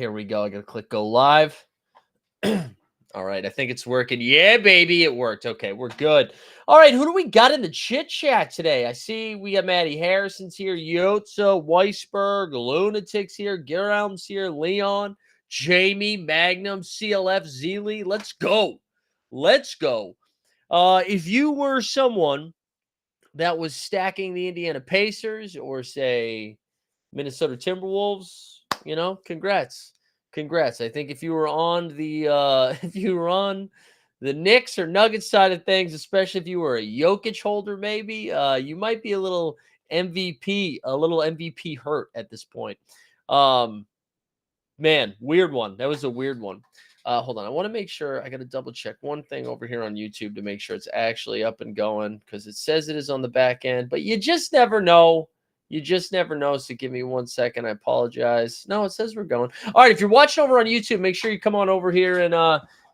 Here we go. I got to click go live. All right. I think it's working. Yeah, baby. It worked. Okay. We're good. All right. Who do we got in the chit chat today? I see we got Maddie Harrison's here, Yotza, Weisberg, Lunatics here, Geralm's here, Leon, Jamie, Magnum, CLF, Zeely. Let's go. Let's go. If you were someone that was stacking the Indiana Pacers or say Minnesota Timberwolves, congrats. Congrats. I think if you were on the if you were on the Knicks or Nuggets side of things, especially if you were a Jokic holder, maybe you might be a little MVP hurt at this point. Man, weird one. That was a weird one. Hold on. I want to make sure I got to double check one thing over here on YouTube to make sure it's actually up and going because it says it is on the back end, but you just never know. You just never know. So give me 1 second. I apologize. No, it says we're going. All right. If you're watching over on YouTube, make sure you come on over here and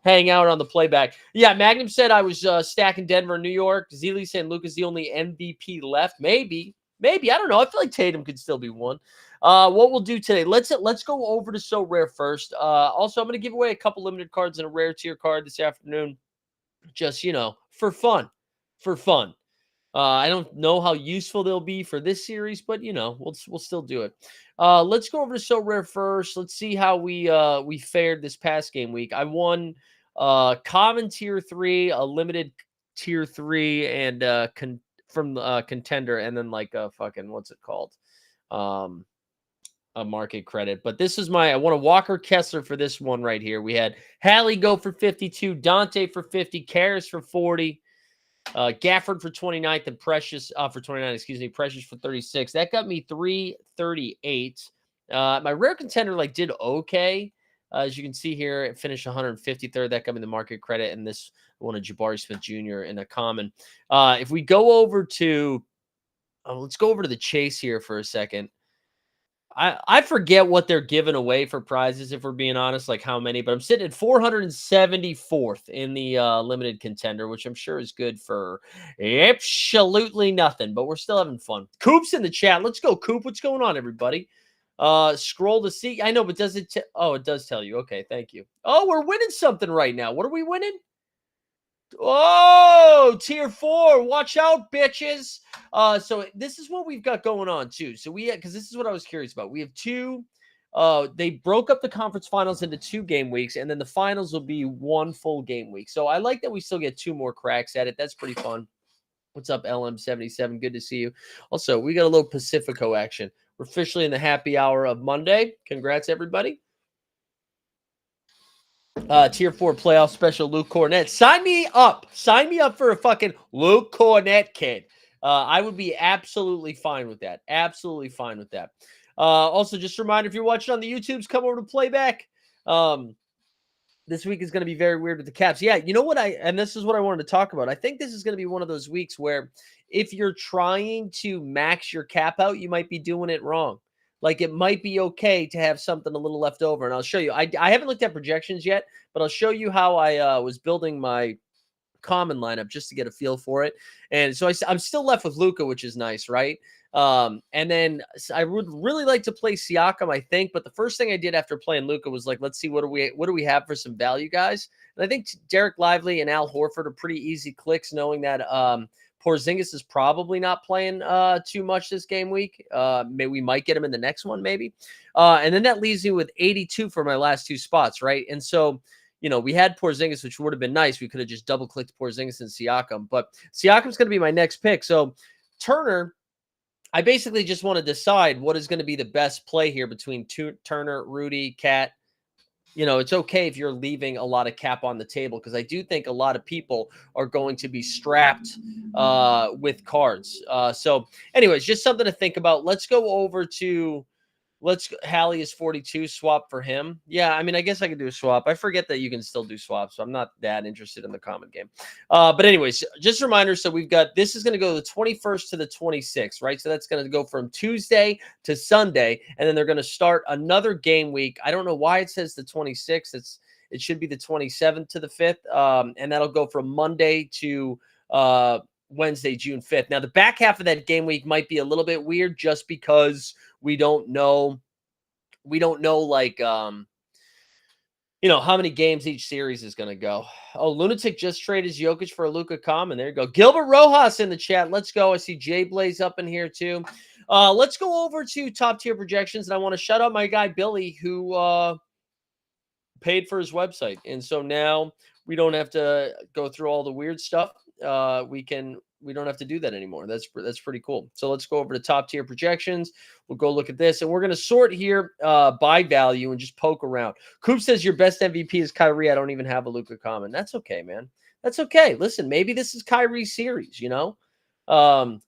hang out on the playback. Yeah, Magnum said I was stacking Denver and New York. Zeely saying Luka's the only MVP left. Maybe. I don't know. I feel like Tatum could still be one. What we'll do today, let's go over to So Rare first. Also, I'm going to give away a couple limited cards and a rare tier card this afternoon. Just, for fun. I don't know how useful they'll be for this series, but we'll still do it. Let's go over to So Rare first. Let's see how we fared this past game week. I won common tier 3, a limited tier 3, and from contender, and then like fucking what's it called? A market credit. But this is I want a Walker Kessler for this one right here. We had Hallie go for 52, Dante for 50, Karras for 40. Gafford for 29th and Precious for 29, Precious for 36. That got me 338. My rare contender did okay. As you can see here, it finished 153rd. That got me the market credit, and this one of Jabari Smith Jr. in a common. If we go over to, let's go over to the chase here for a second. I forget what they're giving away for prizes, if we're being honest, like how many, but I'm sitting at 474th in the limited contender, which I'm sure is good for absolutely nothing, but we're still having fun. Coop's in the chat. Let's go, Coop. What's going on, everybody? Scroll to see. I know, but does it? Oh, it does tell you. Okay, thank you. Oh, we're winning something right now. What are we winning? Oh, tier 4. Watch out, bitches. So this is what we've got going on too. So because this is what I was curious about. We have two. They broke up the conference finals into 2 game weeks, and then the finals will be 1 full game week. So I like that we still get 2 more cracks at it. That's pretty fun. What's up, LM77? Good to see you. Also, we got a little Pacifico action. We're officially in the happy hour of Monday. Congrats, everybody. Tier 4 playoff special Luke Cornett. Sign me up. Sign me up for a fucking Luke Cornett kid. I would be absolutely fine with that. Absolutely fine with that. Also, just a reminder, if you're watching on the YouTubes, come over to playback. This week is going to be very weird with the Caps. Yeah, you know what? And this is what I wanted to talk about. I think this is going to be one of those weeks where if you're trying to max your cap out, you might be doing it wrong. Like, it might be okay to have something a little left over. And I'll show you. I haven't looked at projections yet, but I'll show you how I was building my common lineup just to get a feel for it. And so I'm still left with Luka, which is nice, right? And then I would really like to play Siakam, I think. But the first thing I did after playing Luka was like, let's see, what do we have for some value guys? And I think Derek Lively and Al Horford are pretty easy clicks, knowing that Porzingis is probably not playing too much this game week. Maybe we might get him in the next one, maybe. And then that leaves me with 82 for my last 2 spots, right? And so, we had Porzingis, which would have been nice. We could have just double-clicked Porzingis and Siakam. But Siakam's going to be my next pick. So Turner, I basically just want to decide what is going to be the best play here between Turner, Rudy, Cat. It's okay if you're leaving a lot of cap on the table, because I do think a lot of people are going to be strapped with cards. So anyways, just something to think about. Let's go over to Hallie is 42, swap for him. Yeah, I mean, I guess I could do a swap. I forget that you can still do swaps, so I'm not that interested in the common game. But anyways, just a reminder, so we've got, this is going to go the 21st to the 26th, right? So that's going to go from Tuesday to Sunday, and then they're going to start another game week. I don't know why it says the 26th. It should be the 27th to the 5th, and that'll go from Monday to Wednesday, June 5th. Now, the back half of that game week might be a little bit weird just because we don't know like how many games each series is going to go. Oh, Lunatic just traded Jokic for a Luka Common. There you go. Gilbert Rojas in the chat. Let's go. I see Jay Blaze up in here too. Let's go over to top tier projections. And I want to shout out my guy, Billy, who paid for his website. And so now we don't have to go through all the weird stuff. We don't have to do that anymore. That's pretty cool. So let's go over to top tier projections. We'll go look at this, and we're going to sort here by value and just poke around. Coop says your best MVP is Kyrie. I don't even have a Luka Common. That's okay, man. That's okay. Listen, maybe this is Kyrie's series,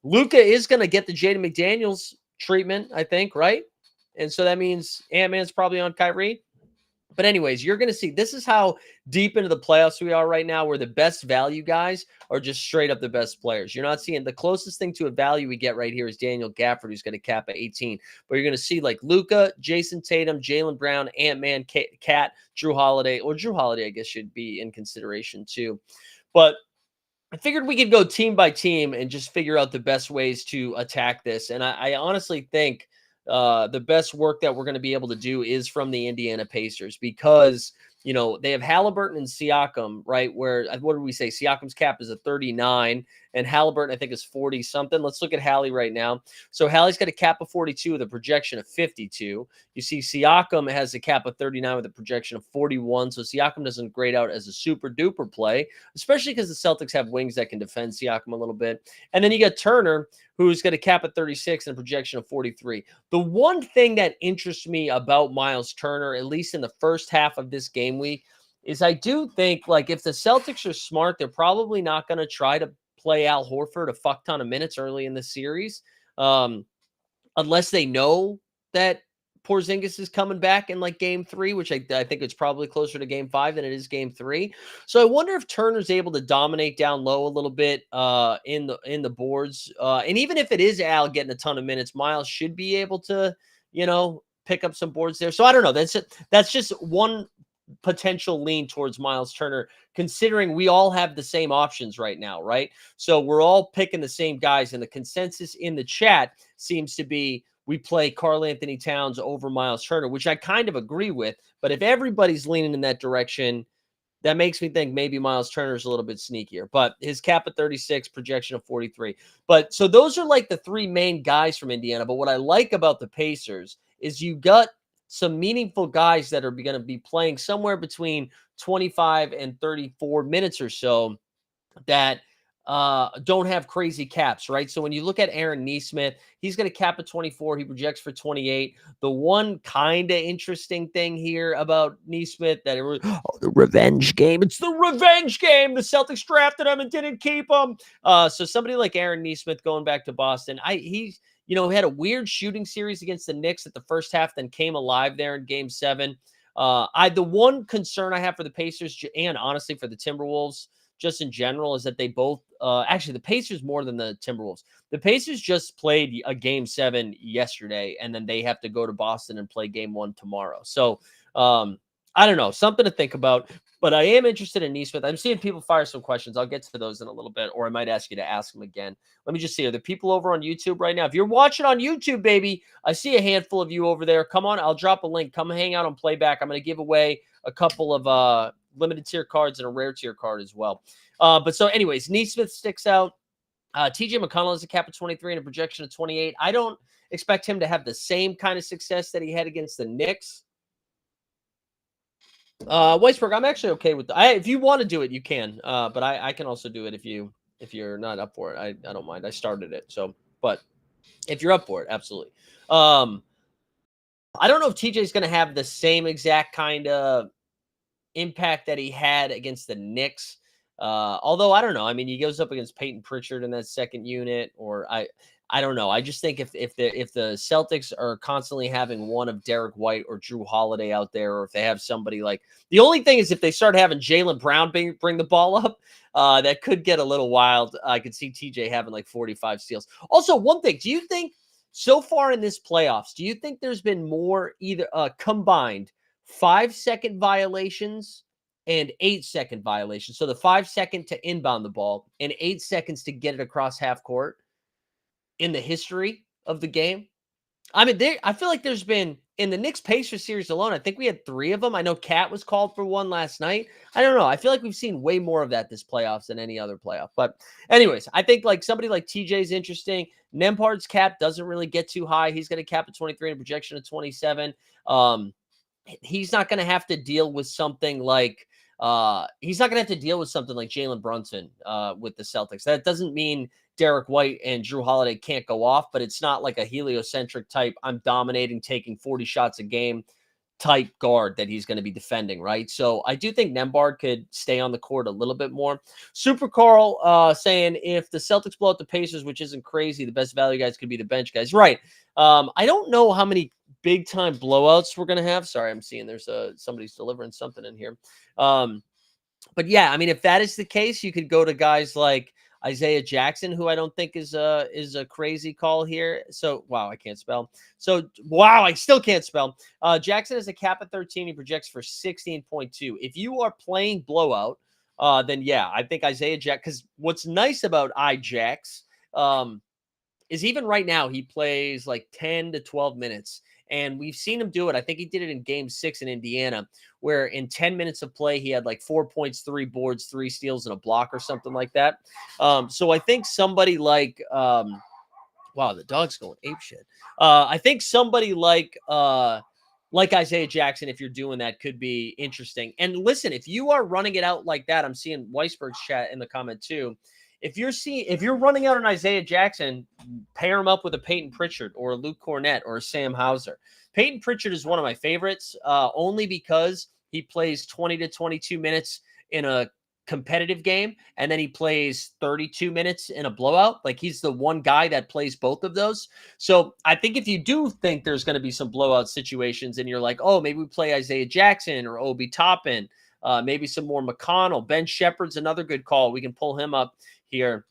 Luka is going to get the Jaden McDaniels treatment, I think, right? And so that means Ant-Man's probably on Kyrie. But anyways, you're going to see this is how deep into the playoffs we are right now, where the best value guys are just straight up the best players. You're not seeing the closest thing to a value we get right here is Daniel Gafford, who's going to cap at 18. But you're going to see like Luka, Jason Tatum, Jaylen Brown, Ant-Man, Cat, Drew Holiday, I guess should be in consideration too. But I figured we could go team by team and just figure out the best ways to attack this. And I honestly think the best work that we're going to be able to do is from the Indiana Pacers because, they have Halliburton and Siakam, right? Where, what did we say? Siakam's cap is a 39 and Halliburton, I think, is 40 something. Let's look at Hallie right now. So Hallie's got a cap of 42 with a projection of 52. You see Siakam has a cap of 39 with a projection of 41. So Siakam doesn't grade out as a super duper play, especially because the Celtics have wings that can defend Siakam a little bit. And then you got Turner, who's got a cap at 36 and a projection of 43. The one thing that interests me about Miles Turner, at least in the first half of this game week, is I do think, like, if the Celtics are smart, they're probably not going to try to play Al Horford a fuck ton of minutes early in the series, unless they know that Porzingis is coming back in like game 3, which I think it's probably closer to game 5 than it is game 3. So I wonder if Turner's able to dominate down low a little bit in the boards. And even if it is Al getting a ton of minutes, Miles should be able to, pick up some boards there. So I don't know. That's just one potential lean towards Miles Turner, considering we all have the same options right now, right? So we're all picking the same guys, and the consensus in the chat seems to be we play Karl Anthony Towns over Miles Turner, which I kind of agree with. But if everybody's leaning in that direction, that makes me think maybe Miles Turner is a little bit sneakier. But his cap at 36, projection of 43. But so those are like the three main guys from Indiana. But what I like about the Pacers is you got some meaningful guys that are going to be playing somewhere between 25 and 34 minutes or so that don't have crazy caps, right? So when you look at Aaron Nesmith, he's going to cap at 24. He projects for 28. The one kind of interesting thing here about Nesmith that the revenge game. It's the revenge game. The Celtics drafted him and didn't keep him. So somebody like Aaron Nesmith going back to Boston, he's had a weird shooting series against the Knicks at the first half, then came alive there in game 7. The one concern I have for the Pacers and honestly for the Timberwolves just in general is that they both actually the Pacers more than the Timberwolves. The Pacers just played a game 7 yesterday, and then they have to go to Boston and play game 1 tomorrow. So I don't know, something to think about. But I am interested in Nesmith. I'm seeing people fire some questions. I'll get to those in a little bit, or I might ask you to ask them again. Let me just see. Are the people over on YouTube right now? If you're watching on YouTube, baby, I see a handful of you over there. Come on, I'll drop a link. Come hang out on Playback. I'm going to give away a couple of limited tier cards and a rare tier card as well. But so anyways, Nesmith sticks out. TJ McConnell has a cap of 23 and a projection of 28. I don't expect him to have the same kind of success that he had against the Knicks. Weisberg, I'm actually okay with that. If you want to do it, you can. But I can also do it if you're not up for it. I don't mind. I started it. So, but if you're up for it, absolutely. I don't know if TJ's going to have the same exact kind of impact that he had against the Knicks. Although I don't know. I mean, he goes up against Peyton Pritchard in that second unit, or I don't know. I just think if the Celtics are constantly having one of Derek White or Drew Holiday out there, or if they have somebody like the only thing is if they start having Jaylen Brown bring the ball up, that could get a little wild. I could see TJ having like 45 steals. Also, one thing, do you think so far in this playoffs, do you think there's been more either combined 5-second violations and 8-second violations? So the 5-second to inbound the ball and 8 seconds to get it across half court in the history of the game? I mean, I feel like there's been in the Knicks Pacers series alone, I think we had 3 of them. I know Cat was called for one last night. I don't know. I feel like we've seen way more of that this playoffs than any other playoff. But anyways, I think like somebody like TJ is interesting. Nembhard's cap doesn't really get too high. He's going to cap at 23 and a projection of 27. He's not going to have to deal with something like Jalen Brunson with the Celtics. That doesn't mean Derek White and Drew Holiday can't go off, but it's not like a heliocentric type, I'm dominating, taking 40 shots a game type guard that he's going to be defending, right? So I do think Nembhard could stay on the court a little bit more. Super Carl saying if the Celtics blow out the Pacers, which isn't crazy, the best value guys could be the bench guys. Right. I don't know how many big time blowouts we're going to have. Sorry, I'm seeing there's somebody's delivering something in here. But yeah, I mean, if that is the case, you could go to guys like Isaiah Jackson, who I don't think is a crazy call here. So, wow, I can't spell. So, wow, I still can't spell. Jackson has a cap at 13. He projects for 16.2. If you are playing blowout, then yeah, I think Isaiah Jackson, because what's nice about IJax is even right now he plays like 10 to 12 minutes. And we've seen him do it. I think he did it in game 6 in Indiana, where in 10 minutes of play, he had like 4 points, 3 boards, 3 steals, and a block or something like that. So I think somebody like, wow, the dog's going apeshit. I think somebody like Isaiah Jackson, if you're doing that, could be interesting. And listen, if you are running it out like that, I'm seeing Weisberg's chat in the comment too. If you're running out an Isaiah Jackson, pair him up with a Peyton Pritchard or a Luke Cornett or a Sam Hauser. Peyton Pritchard is one of my favorites, only because he plays 20 to 22 minutes in a competitive game, and then he plays 32 minutes in a blowout. Like, he's the one guy that plays both of those. So I think if you do think there's going to be some blowout situations and you're like, oh, maybe we play Isaiah Jackson or Obi Toppin, maybe some more McConnell. Ben Shepherd's another good call. We can pull him up here.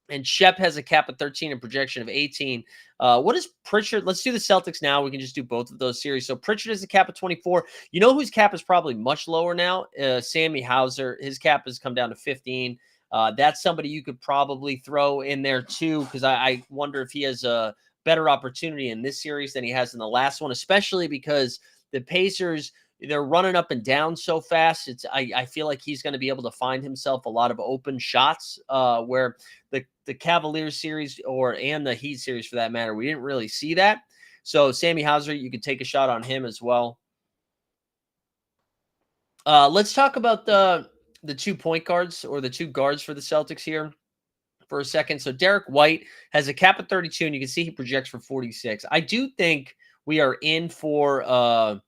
And Shep has a cap of 13 and projection of 18. What is Pritchard? Let's do the Celtics now. We can just do both of those series. So Pritchard has a cap of 24. You know whose cap is probably much lower now? Sammy Hauser. His cap has come down to 15. That's somebody you could probably throw in there too, because I wonder if he has a better opportunity in this series than he has in the last one, especially because the Pacers, they're running up and down so fast. I feel like he's going to be able to find himself a lot of open shots where the Cavaliers series and the Heat series for that matter, we didn't really see that. So Sammy Hauser, you could take a shot on him as well. Let's talk about the 2 point guards or the 2 guards for the Celtics here for a second. So Derek White has a cap of 32, and you can see he projects for 46. I do think we are in for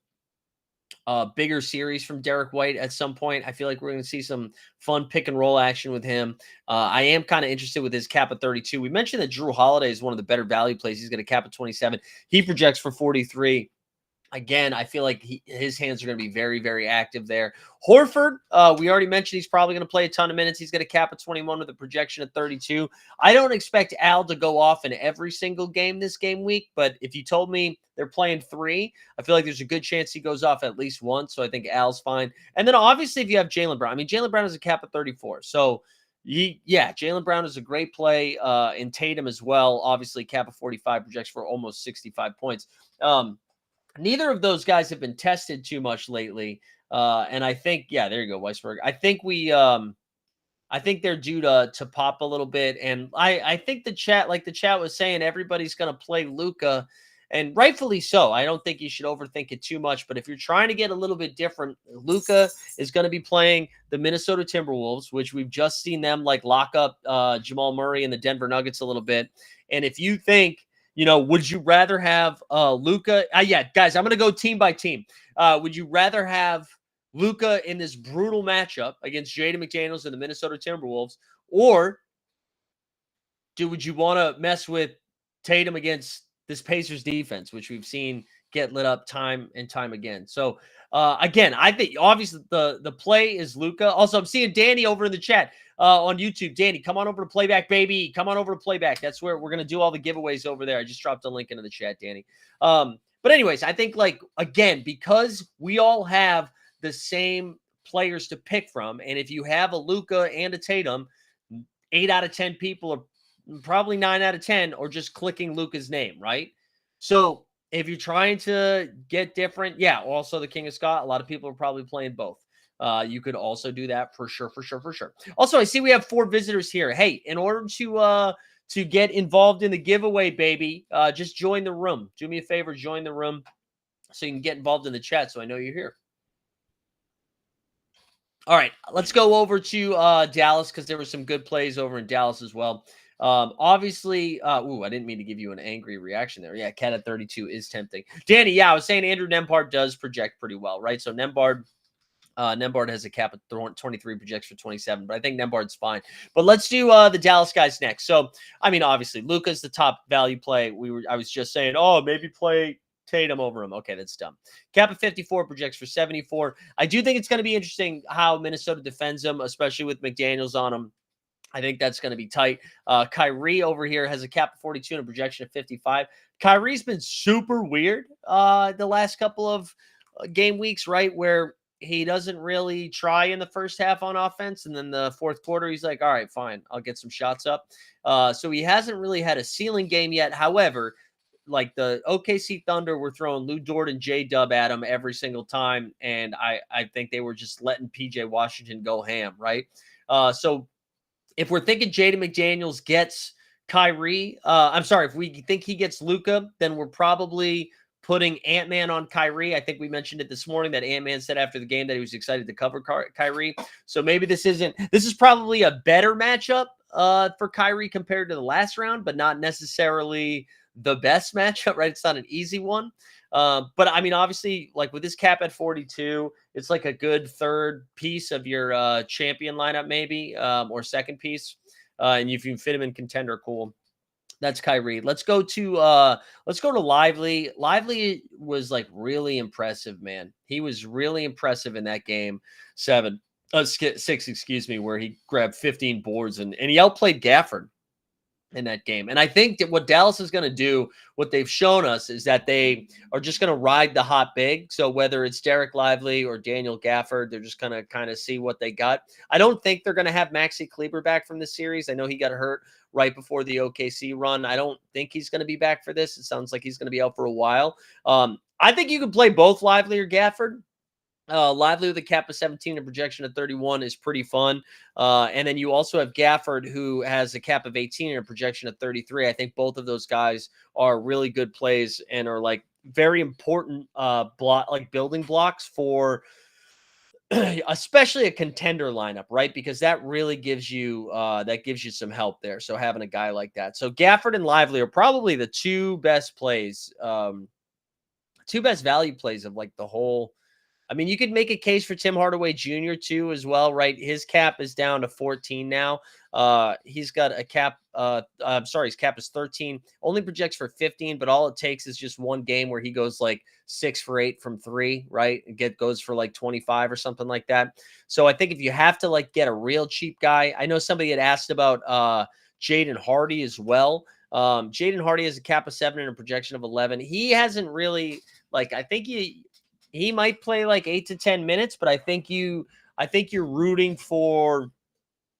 a bigger series from Derek White at some point. I feel like we're going to see some fun pick and roll action with him. I am kind of interested with his cap of 32. We mentioned that Drew Holiday is one of the better value plays. He's going to cap of 27. He projects for 43. Again, I feel like his hands are going to be very, very active there. Horford, we already mentioned he's probably going to play a ton of minutes. He's going to cap at 21 with a projection of 32. I don't expect Al to go off in every single game this game week, but if you told me they're playing 3, I feel like there's a good chance he goes off at least once, so I think Al's fine. And then obviously if you have Jaylen Brown, I mean, Jaylen Brown has a cap of 34, so Jaylen Brown is a great play, and Tatum as well. Obviously, cap of 45, projects for almost 65 points. Neither of those guys have been tested too much lately. And I think, there you go, Weisberg. I think they're due to pop a little bit. And I think the chat was saying, everybody's going to play Luka, and rightfully so. I don't think you should overthink it too much. But if you're trying to get a little bit different, Luka is going to be playing the Minnesota Timberwolves, which we've just seen them like lock up Jamal Murray and the Denver Nuggets a little bit. And if you think, would you rather have Luka? Guys, I'm going to go team by team. Would you rather have Luka in this brutal matchup against Jaden McDaniels and the Minnesota Timberwolves, or would you want to mess with Tatum against this Pacers defense, which we've seen get lit up time and time again? So again, I think obviously the play is Luka. Also, I'm seeing Danny over in the chat on YouTube. Danny, come on over to Playback, baby. Come on over to Playback. That's where we're going to do all the giveaways over there. I just dropped a link into the chat, Danny. But anyways, I think, again, because we all have the same players to pick from, and if you have a Luka and a Tatum, 8 out of 10 people are probably 9 out of 10 or just clicking Luka's name, right? So if you're trying to get different, yeah, also the King of Scott, a lot of people are probably playing both. You could also do that for sure, for sure, for sure. Also, I see we have 4 visitors here. Hey, in order to get involved in the giveaway, baby, just join the room. Do me a favor, join the room so you can get involved in the chat so I know you're here. All right, let's go over to Dallas because there were some good plays over in Dallas as well. Obviously, I didn't mean to give you an angry reaction there. Yeah, Cat at 32 is tempting. Danny, yeah, I was saying Andrew Nembhard does project pretty well, right? So Nembhard has a cap of 23, projects for 27, but I think Nembhard's fine. But let's do the Dallas guys next. So, I mean, obviously, Luka's the top value play. I was just saying, maybe play Tatum over him. Okay, that's dumb. Cap of 54, projects for 74. I do think it's going to be interesting how Minnesota defends him, especially with McDaniels on him. I think that's going to be tight. Kyrie over here has a cap of 42 and a projection of 55. Kyrie's been super weird the last couple of game weeks, right? Where he doesn't really try in the first half on offense. And then the fourth quarter, he's like, all right, fine, I'll get some shots up. So he hasn't really had a ceiling game yet. However, like the OKC Thunder were throwing Lou Dort and J-Dub at him every single time. And I think they were just letting PJ Washington go ham, right? So if we're thinking Jaden McDaniels gets Kyrie, if we think he gets Luka, then we're probably putting Ant-Man on Kyrie. I think we mentioned it this morning that Ant-Man said after the game that he was excited to cover Kyrie. So maybe this is probably a better matchup for Kyrie compared to the last round, but not necessarily the best matchup, right? It's not an easy one. But I mean, obviously, like with this cap at 42, it's like a good third piece of your champion lineup, maybe, or second piece. And if you can fit him in contender, cool. That's Kyrie. Let's go to Lively. Lively was like really impressive, man. He was really impressive in that game 6, excuse me, where he grabbed 15 boards and he outplayed Gafford in that game. And I think that what Dallas is going to do, what they've shown us, is that they are just going to ride the hot big. So whether it's Derek Lively or Daniel Gafford, they're just going to kind of see what they got. I don't think they're going to have Maxi Kleber back from this series. I know he got hurt right before the OKC run. I don't think he's going to be back for this. It sounds like he's going to be out for a while. I think you can play both Lively or Gafford. Lively with a cap of 17 and projection of 31 is pretty fun. And then you also have Gafford, who has a cap of 18 and a projection of 33. I think both of those guys are really good plays and are like very important building blocks for especially a contender lineup, right? Because that really gives you some help there. So having a guy like that. So Gafford and Lively are probably the two best plays, two best value plays of like the whole. I mean, you could make a case for Tim Hardaway Jr. too as well, right? His cap is down to 14 now. He's got a cap. His cap is 13. Only projects for 15, but all it takes is just one game where he goes like 6 for 8 from 3, right? And goes for like 25 or something like that. So I think if you have to like get a real cheap guy, I know somebody had asked about Jaden Hardy as well. Jaden Hardy has a cap of 7 and a projection of 11. He hasn't really I think he might play like 8 to 10 minutes, but I think you're rooting for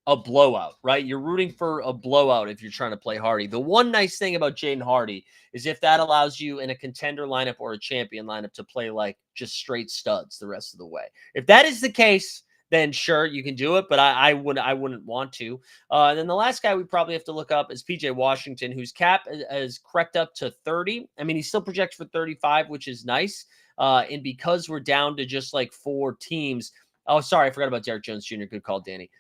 a blowout, right? You're rooting for a blowout if you're trying to play Hardy. The one nice thing about Jaden Hardy is if that allows you in a contender lineup or a champion lineup to play like just straight studs the rest of the way. If that is the case, then sure, you can do it, but I wouldn't want to. And then the last guy we probably have to look up is PJ Washington, whose cap has crept up to 30. I mean, he still projects for 35, which is nice. And because we're down to just like 4 teams. Oh, sorry, I forgot about Derek Jones Jr. Good call, Danny.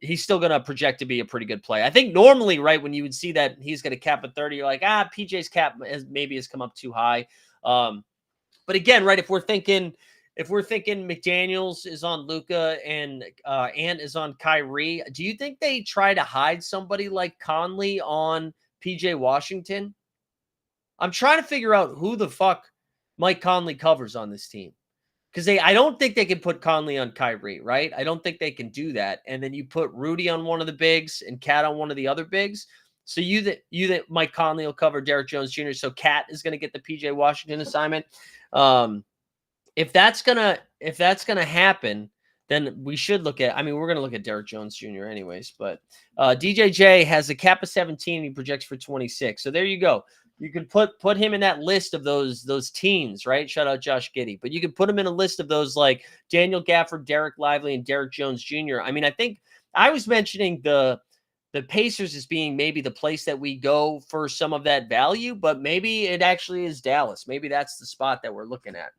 He's still going to project to be a pretty good play. I think normally, right, when you would see that he's going to cap at 30, you're like, PJ's cap has come up too high. But again, right, if we're thinking McDaniels is on Luka and Ant is on Kyrie, do you think they try to hide somebody like Conley on PJ Washington? I'm trying to figure out who the fuck Mike Conley covers on this team. Because I don't think they can put Conley on Kyrie, right? I don't think they can do that. And then you put Rudy on one of the bigs and Cat on one of the other bigs. So you that Mike Conley will cover Derek Jones Jr. So Cat is going to get the PJ Washington assignment. If that's gonna happen, then we should look at. I mean, we're going to look at Derek Jones Jr. anyways. But DJJ has a cap of 17 and he projects for 26. So there you go. You could put him in that list of those teens, right? Shout out Josh Giddey. But you could put him in a list of those like Daniel Gafford, Derek Lively, and Derek Jones Jr. I mean, I think I was mentioning the Pacers as being maybe the place that we go for some of that value, but maybe it actually is Dallas. Maybe that's the spot that we're looking at.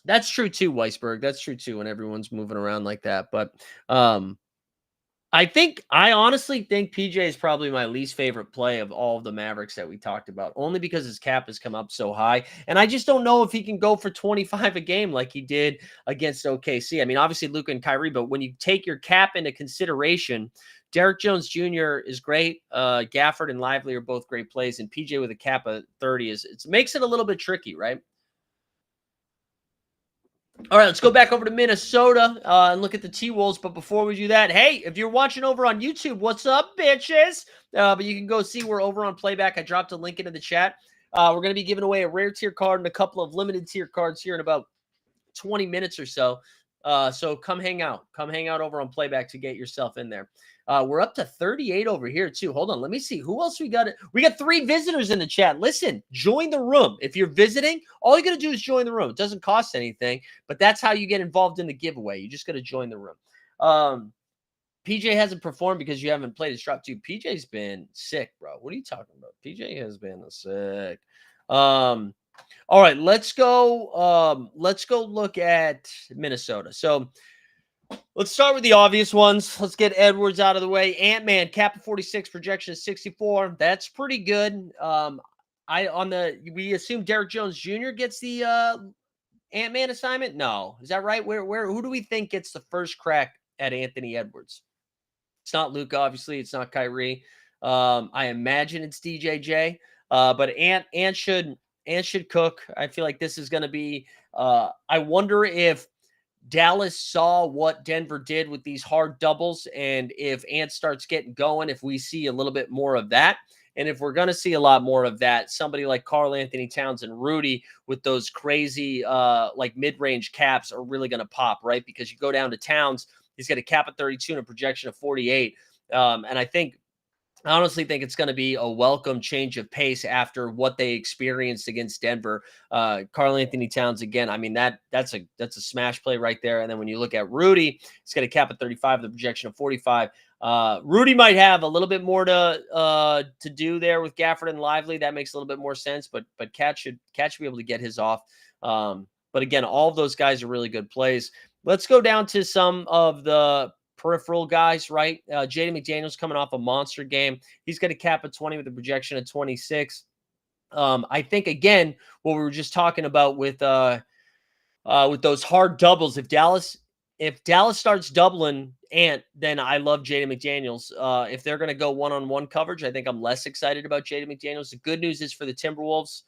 That's true too, Weisberg. That's true too when everyone's moving around like that. But I honestly think PJ is probably my least favorite play of all of the Mavericks that we talked about, only because his cap has come up so high. And I just don't know if he can go for 25 a game like he did against OKC. I mean, obviously Luka and Kyrie, but when you take your cap into consideration, Derek Jones Jr. is great. Gafford and Lively are both great plays, and PJ with a cap of 30 it makes it a little bit tricky, right? All right, let's go back over to Minnesota and look at the T-Wolves. But before we do that, hey, if you're watching over on YouTube, what's up, bitches? But you can go see we're over on Playback. I dropped a link into the chat. We're going to be giving away a rare tier card and a couple of limited tier cards here in about 20 minutes or so. So come hang out. Come hang out over on Playback to get yourself in there. We're up to 38 over here, too. Hold on. Let me see. Who else we got? We got 3 visitors in the chat. Listen, join the room. If you're visiting, all you got to do is join the room. It doesn't cost anything, but that's how you get involved in the giveaway. You just got to join the room. PJ hasn't performed because you haven't played his drop, too. PJ's been sick, bro. What are you talking about? PJ has been sick. All right, let's go. Let's go look at Minnesota. So let's start with the obvious ones. Let's get Edwards out of the way. Ant-Man, cap of 46, projection is 64. That's pretty good. We assume Derek Jones Jr. gets the Ant-Man assignment. No, is that right? Who do we think gets the first crack at Anthony Edwards? It's not Luka, obviously. It's not Kyrie. I imagine it's DJJ. But Ant should cook. I feel like this is going to be. I wonder if Dallas saw what Denver did with these hard doubles, and if Ant starts getting going, if we see a little bit more of that, and if we're going to see a lot more of that, somebody like Karl Anthony Towns and Rudy with those crazy like mid-range caps are really going to pop, right? Because you go down to Towns, he's got a cap of 32 and a projection of 48, and I honestly think it's going to be a welcome change of pace after what they experienced against Denver. Karl Anthony Towns, again, I mean, that's a smash play right there. And then when you look at Rudy, he's got a cap of 35, the projection of 45. Rudy might have a little bit more to do there with Gafford and Lively. That makes a little bit more sense, but Cat should be able to get his off. But again, all of those guys are really good plays. Let's go down to some of the peripheral guys, right? Jaden McDaniels coming off a monster game. He's got a cap of 20 with a projection of 26. I think, again, what we were just talking about with those hard doubles, if Dallas starts doubling Ant, then I love Jaden McDaniels. If they're going to go one-on-one coverage, I think I'm less excited about Jaden McDaniels. The good news is for the Timberwolves,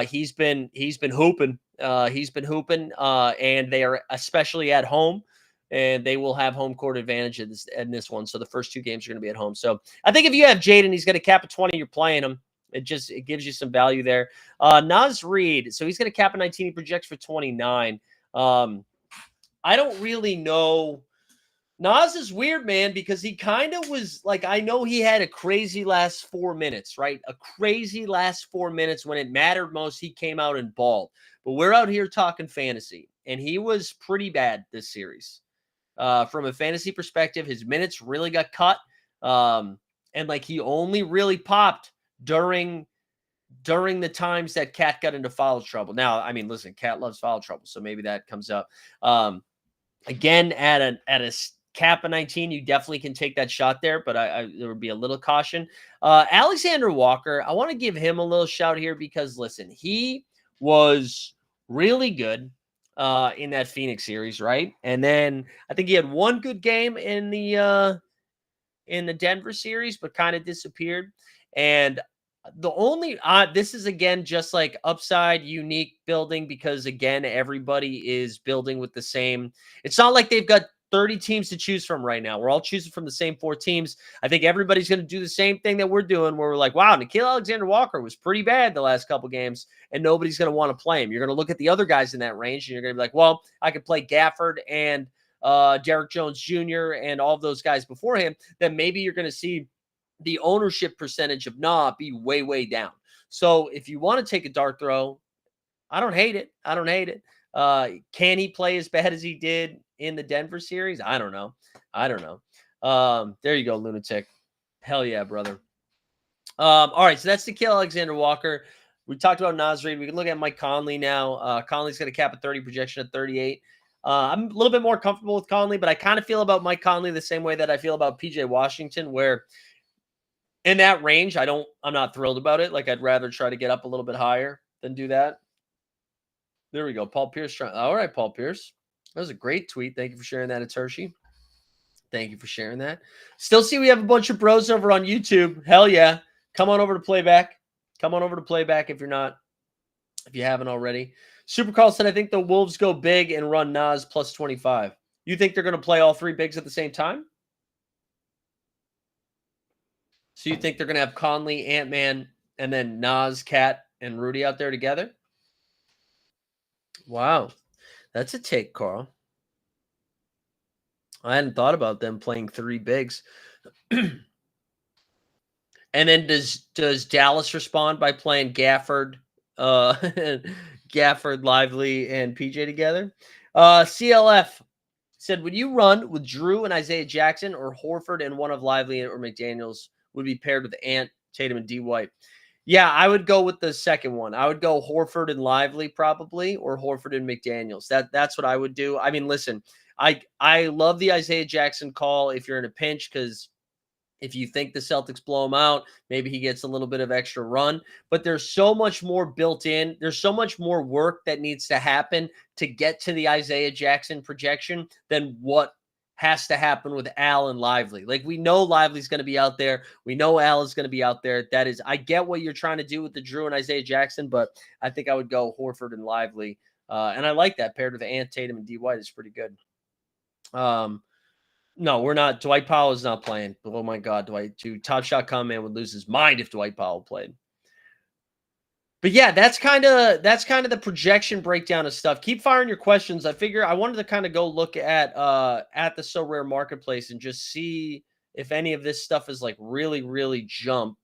he's been hooping. And they are especially at home. And they will have home court advantage in this one. So the first 2 games are going to be at home. So I think if you have Jaden, he's got a cap of 20, you're playing him. It gives you some value there. Naz Reid, so he's got a cap of 19. He projects for 29. I don't really know. Naz is weird, man, because he kind of was like, I know he had a crazy last 4 minutes, right? A crazy last 4 minutes when it mattered most. He came out and balled. But we're out here talking fantasy, and he was pretty bad this series. From a fantasy perspective, his minutes really got cut. And like he only really popped during the times that Cat got into foul trouble. Now, I mean, listen, Cat loves foul trouble, so maybe that comes up. Again, at a cap of 19, you definitely can take that shot there, but there would be a little caution. Alexander Walker, I want to give him a little shout here because, listen, he was really good in that Phoenix series, right? And then I think he had one good game in the Denver series, but kind of disappeared. And the only this is again just like upside unique building because again everybody is building with the same. It's not like they've got 30 teams to choose from right now. We're all choosing from the same 4 teams. I think everybody's going to do the same thing that we're doing where we're like, wow, Nickeil Alexander-Walker was pretty bad the last couple games, and nobody's going to want to play him. You're going to look at the other guys in that range, and you're going to be like, well, I could play Gafford and Derek Jones Jr. and all of those guys before him. Then maybe you're going to see the ownership percentage of Nah be way, way down. So if you want to take a dart throw, I don't hate it. I don't hate it. Can he play as bad as he did in the Denver series? I don't know. I don't know. There you go, lunatic. Hell yeah, brother. All right, so that's to kill Alexander Walker. We talked about Naz Reid. We can look at Mike Conley now. Conley's got a cap at 30, projection at 38. I'm a little bit more comfortable with Conley, but I kind of feel about Mike Conley the same way that I feel about PJ Washington, where in that range, I'm not thrilled about it. Like I'd rather try to get up a little bit higher than do that. There we go. Paul Pierce. All right, Paul Pierce. That was a great tweet. Thank you for sharing that. It's Hershey. Thank you for sharing that. Still see we have a bunch of bros over on YouTube. Hell yeah. Come on over to Playback. Come on over to Playback if you haven't already. Super Carl said, I think the Wolves go big and run Nas plus 25. You think they're going to play all three bigs at the same time? So you think they're going to have Conley, Ant-Man, and then Nas, Cat, and Rudy out there together? Wow. That's a take, Carl. I hadn't thought about them playing three bigs. And then does Dallas respond by playing Gafford, Gafford, Lively, and PJ together? CLF said, would you run with Drew and Isaiah Jackson, or Horford and one of Lively or McDaniels would be paired with Ant, Tatum, and D White? Yeah, I would go with the second one. I would go Horford and Lively probably, or Horford and McDaniels. That's what I would do. I mean, listen, I love the Isaiah Jackson call if you're in a pinch, because if you think the Celtics blow him out, maybe he gets a little bit of extra run. But there's so much more built in. There's so much more work that needs to happen to get to the Isaiah Jackson projection than what has to happen with Al and Lively. Like, we know Lively's going to be out there. We know Al is going to be out there. That is, I get what you're trying to do with the Drew and Isaiah Jackson, but I think I would go Horford and Lively. And I like that paired with Ant, Tatum, and D White is pretty good. No, we're not. Dwight Powell is not playing. Oh my God, Top Shot Comment would lose his mind if Dwight Powell played. But yeah, that's kind of the projection breakdown of stuff. Keep firing your questions. I figure I wanted to kind of go look at the Sorare marketplace and just see if any of this stuff is like really, really jumped.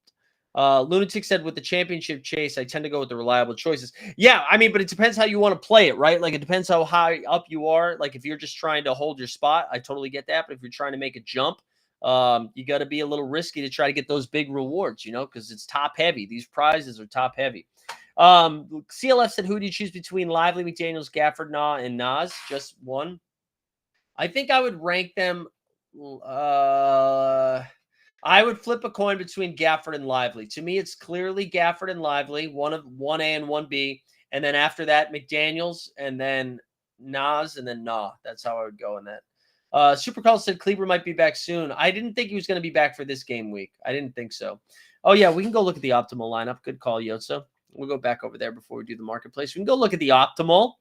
Lunatic said, with the championship chase, I tend to go with the reliable choices. Yeah, I mean, but it depends how you want to play it, right? Like, it depends how high up you are. Like, if you're just trying to hold your spot, I totally get that. But if you're trying to make a jump, you got to be a little risky to try to get those big rewards, because it's top heavy. These prizes are top heavy. CLF said, who do you choose between Lively, McDaniels, Gafford, Nah, and Nas? Just one. I think I would rank them. I would flip a coin between Gafford and Lively. To me, it's clearly Gafford and Lively, 1A and 1B. And then after that, McDaniels, and then Nas, and then Nah. That's how I would go in that. Super Carl said Kleber might be back soon. I didn't think he was going to be back for this game week. I didn't think so. Oh, yeah, we can go look at the optimal lineup. Good call, Yotso. We'll go back over there before we do the marketplace. We can go look at the optimal.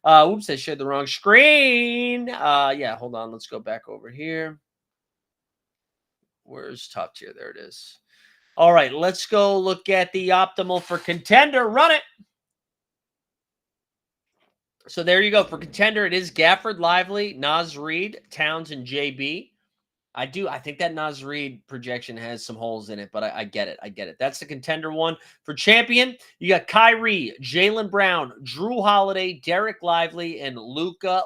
Oops, I shared the wrong screen. Yeah, hold on. Let's go back over here. Where's top tier? There it is. All right, let's go look at the optimal for contender. Run it. So there you go. For contender, it is Gafford, Lively, Naz Reid, Towns, and JB. I think that Naz Reid projection has some holes in it, but I get it. I get it. That's the contender one. For champion, you got Kyrie, Jaylen Brown, Drew Holiday, Derek Lively, and Luka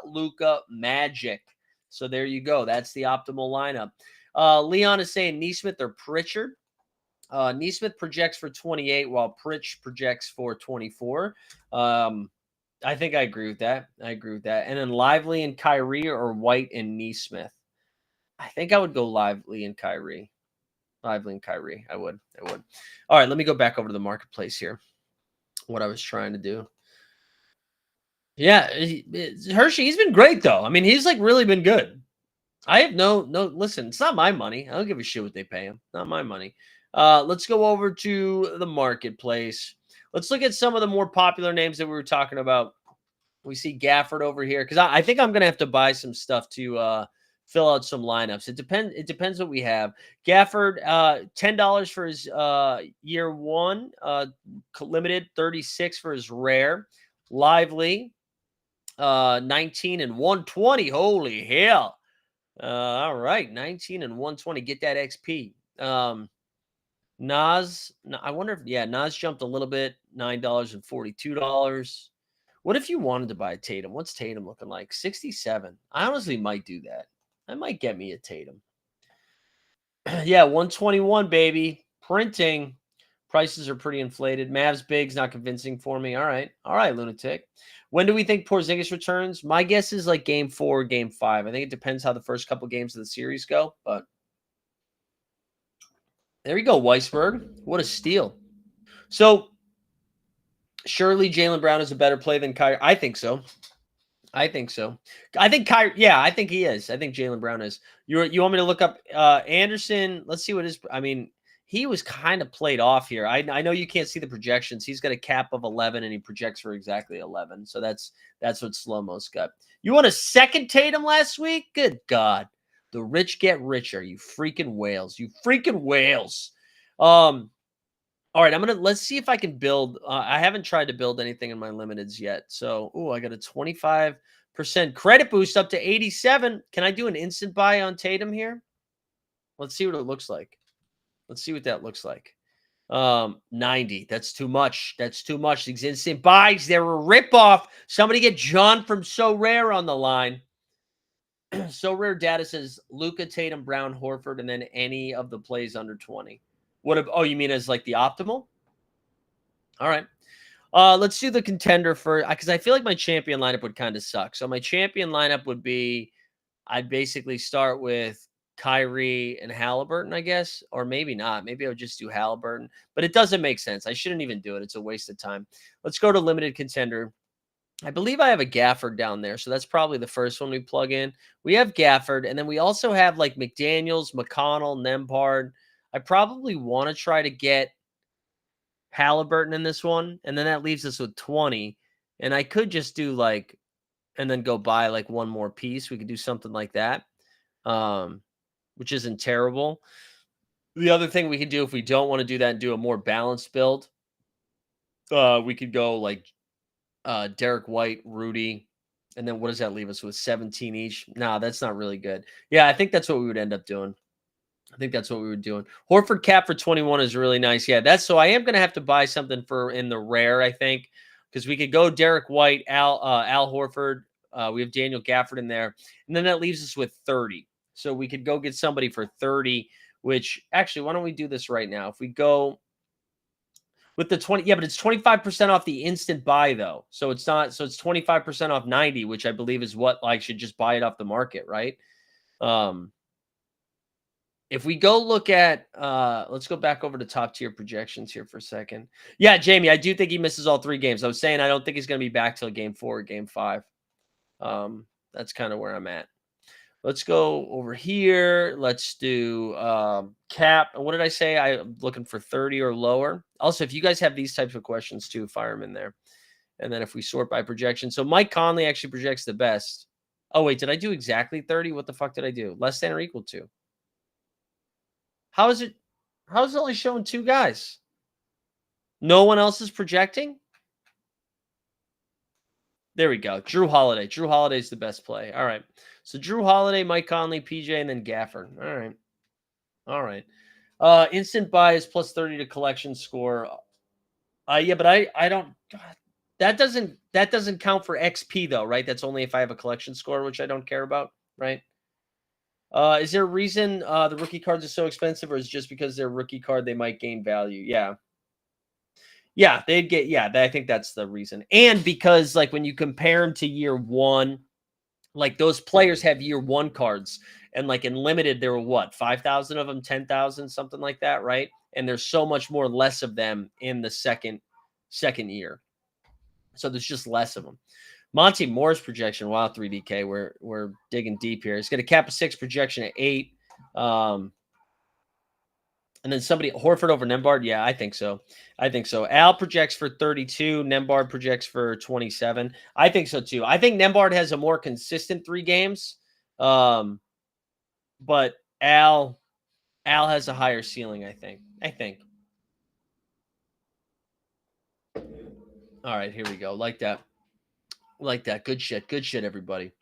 Magic. So there you go. That's the optimal lineup. Leon is saying Neesmith or Pritchard. Neesmith projects for 28, while Pritch projects for 24. I think I agree with that. And then Lively and Kyrie, or White and Neesmith. I think I would go Lively and Kyrie. I would. All right, let me go back over to the marketplace here. What I was trying to do. Yeah, Hershey, he's been great, though. I mean, he's like really been good. I have no, listen, it's not my money. I don't give a shit what they pay him. Not my money. Let's go over to the marketplace. Let's look at some of the more popular names that we were talking about. We see Gafford over here, because I think I'm going to have to buy some stuff to fill out some lineups. It depends what we have. Gafford, $10 for his year one, limited, 36 for his rare. Lively, 19 and 120. Holy hell. All right, 19 and 120. Get that XP. Nas, I wonder if, yeah, Nas jumped a little bit, $9 and $42. What if you wanted to buy a Tatum? What's Tatum looking like? 67. I honestly might do that. I might get me a Tatum. Yeah, 121, baby. Printing. Prices are pretty inflated. Mavs big's not convincing for me. All right. All right, lunatic. When do we think Porzingis returns? My guess is like game 4, game 5. I think it depends how the first couple games of the series go, but there you go, Weisberg. What a steal. So surely Jaylen Brown is a better play than Kyrie. I think so. I think so. I think Kyrie. Yeah, I think he is. I think Jaylen Brown is. You want me to look up Anderson? Let's see what his. I mean, he was kind of played off here. I know you can't see the projections. He's got a cap of 11, and he projects for exactly 11. So that's what slow mo's got. You want a second Tatum last week? Good God, the rich get richer. You freaking whales. You freaking whales. All right, let's see if I can build. I haven't tried to build anything in my limiteds yet. So, I got a 25% credit boost up to 87. Can I do an instant buy on Tatum here? Let's see what it looks like. Let's see what that looks like. 90. That's too much. That's too much. These instant buys, they're a ripoff. Somebody get John from Sorare on the line. Sorare data says Luka, Tatum, Brown, Horford, and then any of the plays under 20. You mean as like the optimal? All right. Let's do the contender for, because I feel like my champion lineup would kind of suck. So my champion lineup would be, I'd basically start with Kyrie and Halliburton, I guess, or maybe not. Maybe I would just do Halliburton, but it doesn't make sense. I shouldn't even do it. It's a waste of time. Let's go to limited contender. I believe I have a Gafford down there, so that's probably the first one we plug in. We have Gafford, and then we also have like McDaniels, McConnell, Nembhard. I probably want to try to get Halliburton in this one, and then that leaves us with 20. And I could just do like, and then go buy like one more piece. We could do something like that, which isn't terrible. The other thing we could do if we don't want to do that and do a more balanced build, we could go like Derek White, Rudy, and then what does that leave us with? 17 each? No, that's not really good. Yeah, I think that's what we would end up doing. I think that's what we were doing. Horford cap for 21 is really nice. Yeah, so I am going to have to buy something for in the rare, I think, because we could go Derek White, Al Horford. We have Daniel Gafford in there, and then that leaves us with 30. So we could go get somebody for 30, which actually, why don't we do this right now? If we go with the 20, yeah, but it's 25% off the instant buy though. So it's not, so it's 25% off 90, which I believe is what I should just buy it off the market, right? If we go look at, let's go back over to top tier projections here for a second. Yeah, Jamie, I do think he misses all 3 games. I was saying I don't think he's going to be back till game 4 or game 5. That's kind of where I'm at. Let's go over here. Let's do cap. What did I say? I'm looking for 30 or lower. Also, if you guys have these types of questions too, fire them in there. And then if we sort by projection. So Mike Conley actually projects the best. Oh, wait, did I do exactly 30? What the fuck did I do? Less than or equal to? How is it only showing 2 guys? No one else is projecting? There we go. Drew Holiday. Drew Holiday's the best play. All right. So Drew Holiday, Mike Conley, PJ, and then Gafford. All right. All right. Instant buy is plus 30 to collection score. Yeah, but I don't. That doesn't count for XP though, right? That's only if I have a collection score, which I don't care about, right? Is there a reason the rookie cards are so expensive, or is it just because they're rookie card they might gain value? Yeah. Yeah, they'd get, yeah, I think that's the reason. And because like when you compare them to year 1, like those players have year 1 cards, and like in limited there were what, 5,000 of them, 10,000, something like that, right? And there's so much more less of them in the second year. So there's just less of them. Monty Moore's projection, wow, 3DK, we're digging deep here. He's got a cap of 6, projection at 8. And then somebody, Horford over Nembhard. Yeah, I think so. Al projects for 32. Nembhard projects for 27. I think so too. I think Nembhard has a more consistent 3 games. But Al has a higher ceiling, I think. All right, here we go. Like that. Good shit, everybody.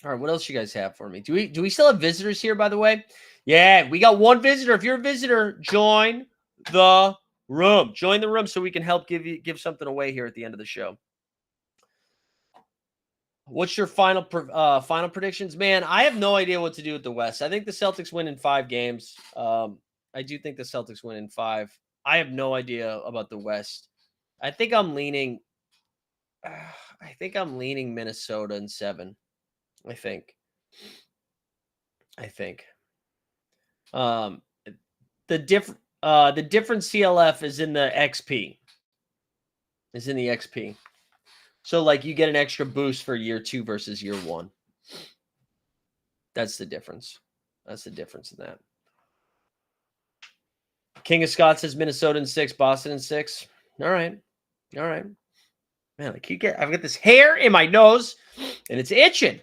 All right, what else you guys have for me? Do we still have visitors here, by the way? Yeah, we got 1 visitor. If you're a visitor, join the room. Join the room so we can help give something away here at the end of the show. What's your final predictions, man? I have no idea what to do with the West. I think the Celtics win in 5 games. I do think the Celtics win in 5. I have no idea about the West. I think I'm leaning. I think I'm leaning Minnesota in 7. I think. The different CLF is in the XP. Is in the XP. So like you get an extra boost for year 2 versus year 1. That's the difference. That's the difference in that. King of Scots says Minnesota in 6, Boston in 6. All right. Man, I've got this hair in my nose and it's itching.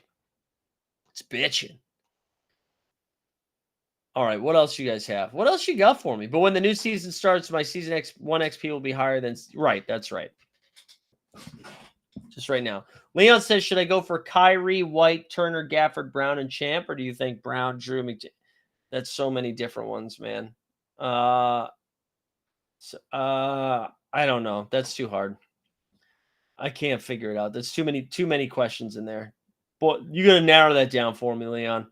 It's bitching. All right, what else you guys have? What else you got for me? But when the new season starts, my season 1 XP will be higher than right. That's right. Just right now. Leon says, should I go for Kyrie, White, Turner, Gafford, Brown, and Champ, or do you think Brown, Drew, that's so many different ones, man. I don't know. That's too hard. I can't figure it out. There's too many questions in there. But you gotta narrow that down for me, Leon.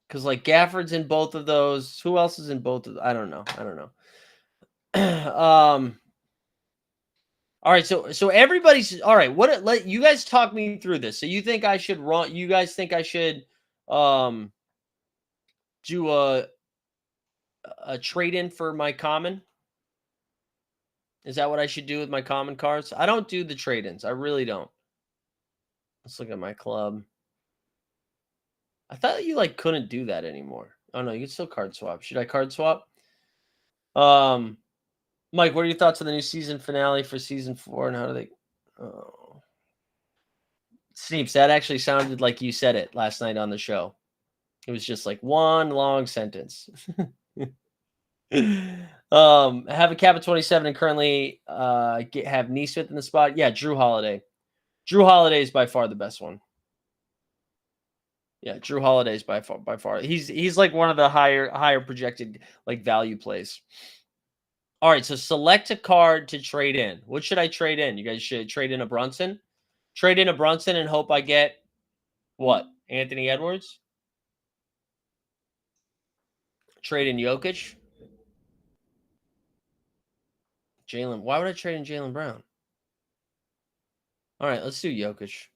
Because like Gafford's in both of those. Who else is in both of them? I don't know. All right, so everybody's all right. Let you guys talk me through this. So you think I should run? You guys think I should do a trade in for my common? Is that what I should do with my common cards? I don't do the trade ins. I really don't. Let's look at my club. I thought you like couldn't do that anymore. Oh no, you can still card swap. Should I card swap? Mike, what are your thoughts on the new season finale for season 4 and how do they? Oh, Sneeps, that actually sounded like you said it last night on the show. It was just like one long sentence. Have a cap of 27 and currently have Neesmith in the spot. Yeah, Drew Holiday. Drew Holiday is by far the best one. Yeah, Drew Holiday is by far. He's like one of the higher projected like value plays. All right, so select a card to trade in. What should I trade in? You guys should trade in a Brunson. Trade in a Brunson and hope I get what? Anthony Edwards? Trade in Jokic? Jaylen. Why would I trade in Jaylen Brown? All right, let's do Jokic.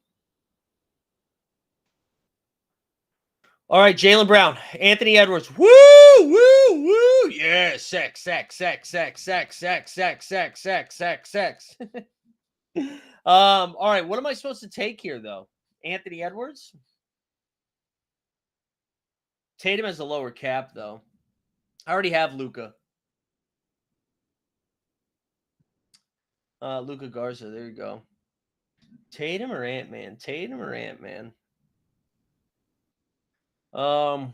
All right, Jaylen Brown, Anthony Edwards. Woo, woo, woo. Yeah, sex. All right, what am I supposed to take here, though? Anthony Edwards? Tatum has a lower cap, though. I already have Luka. Luka Garza, there you go. Tatum or Ant-Man? Wow,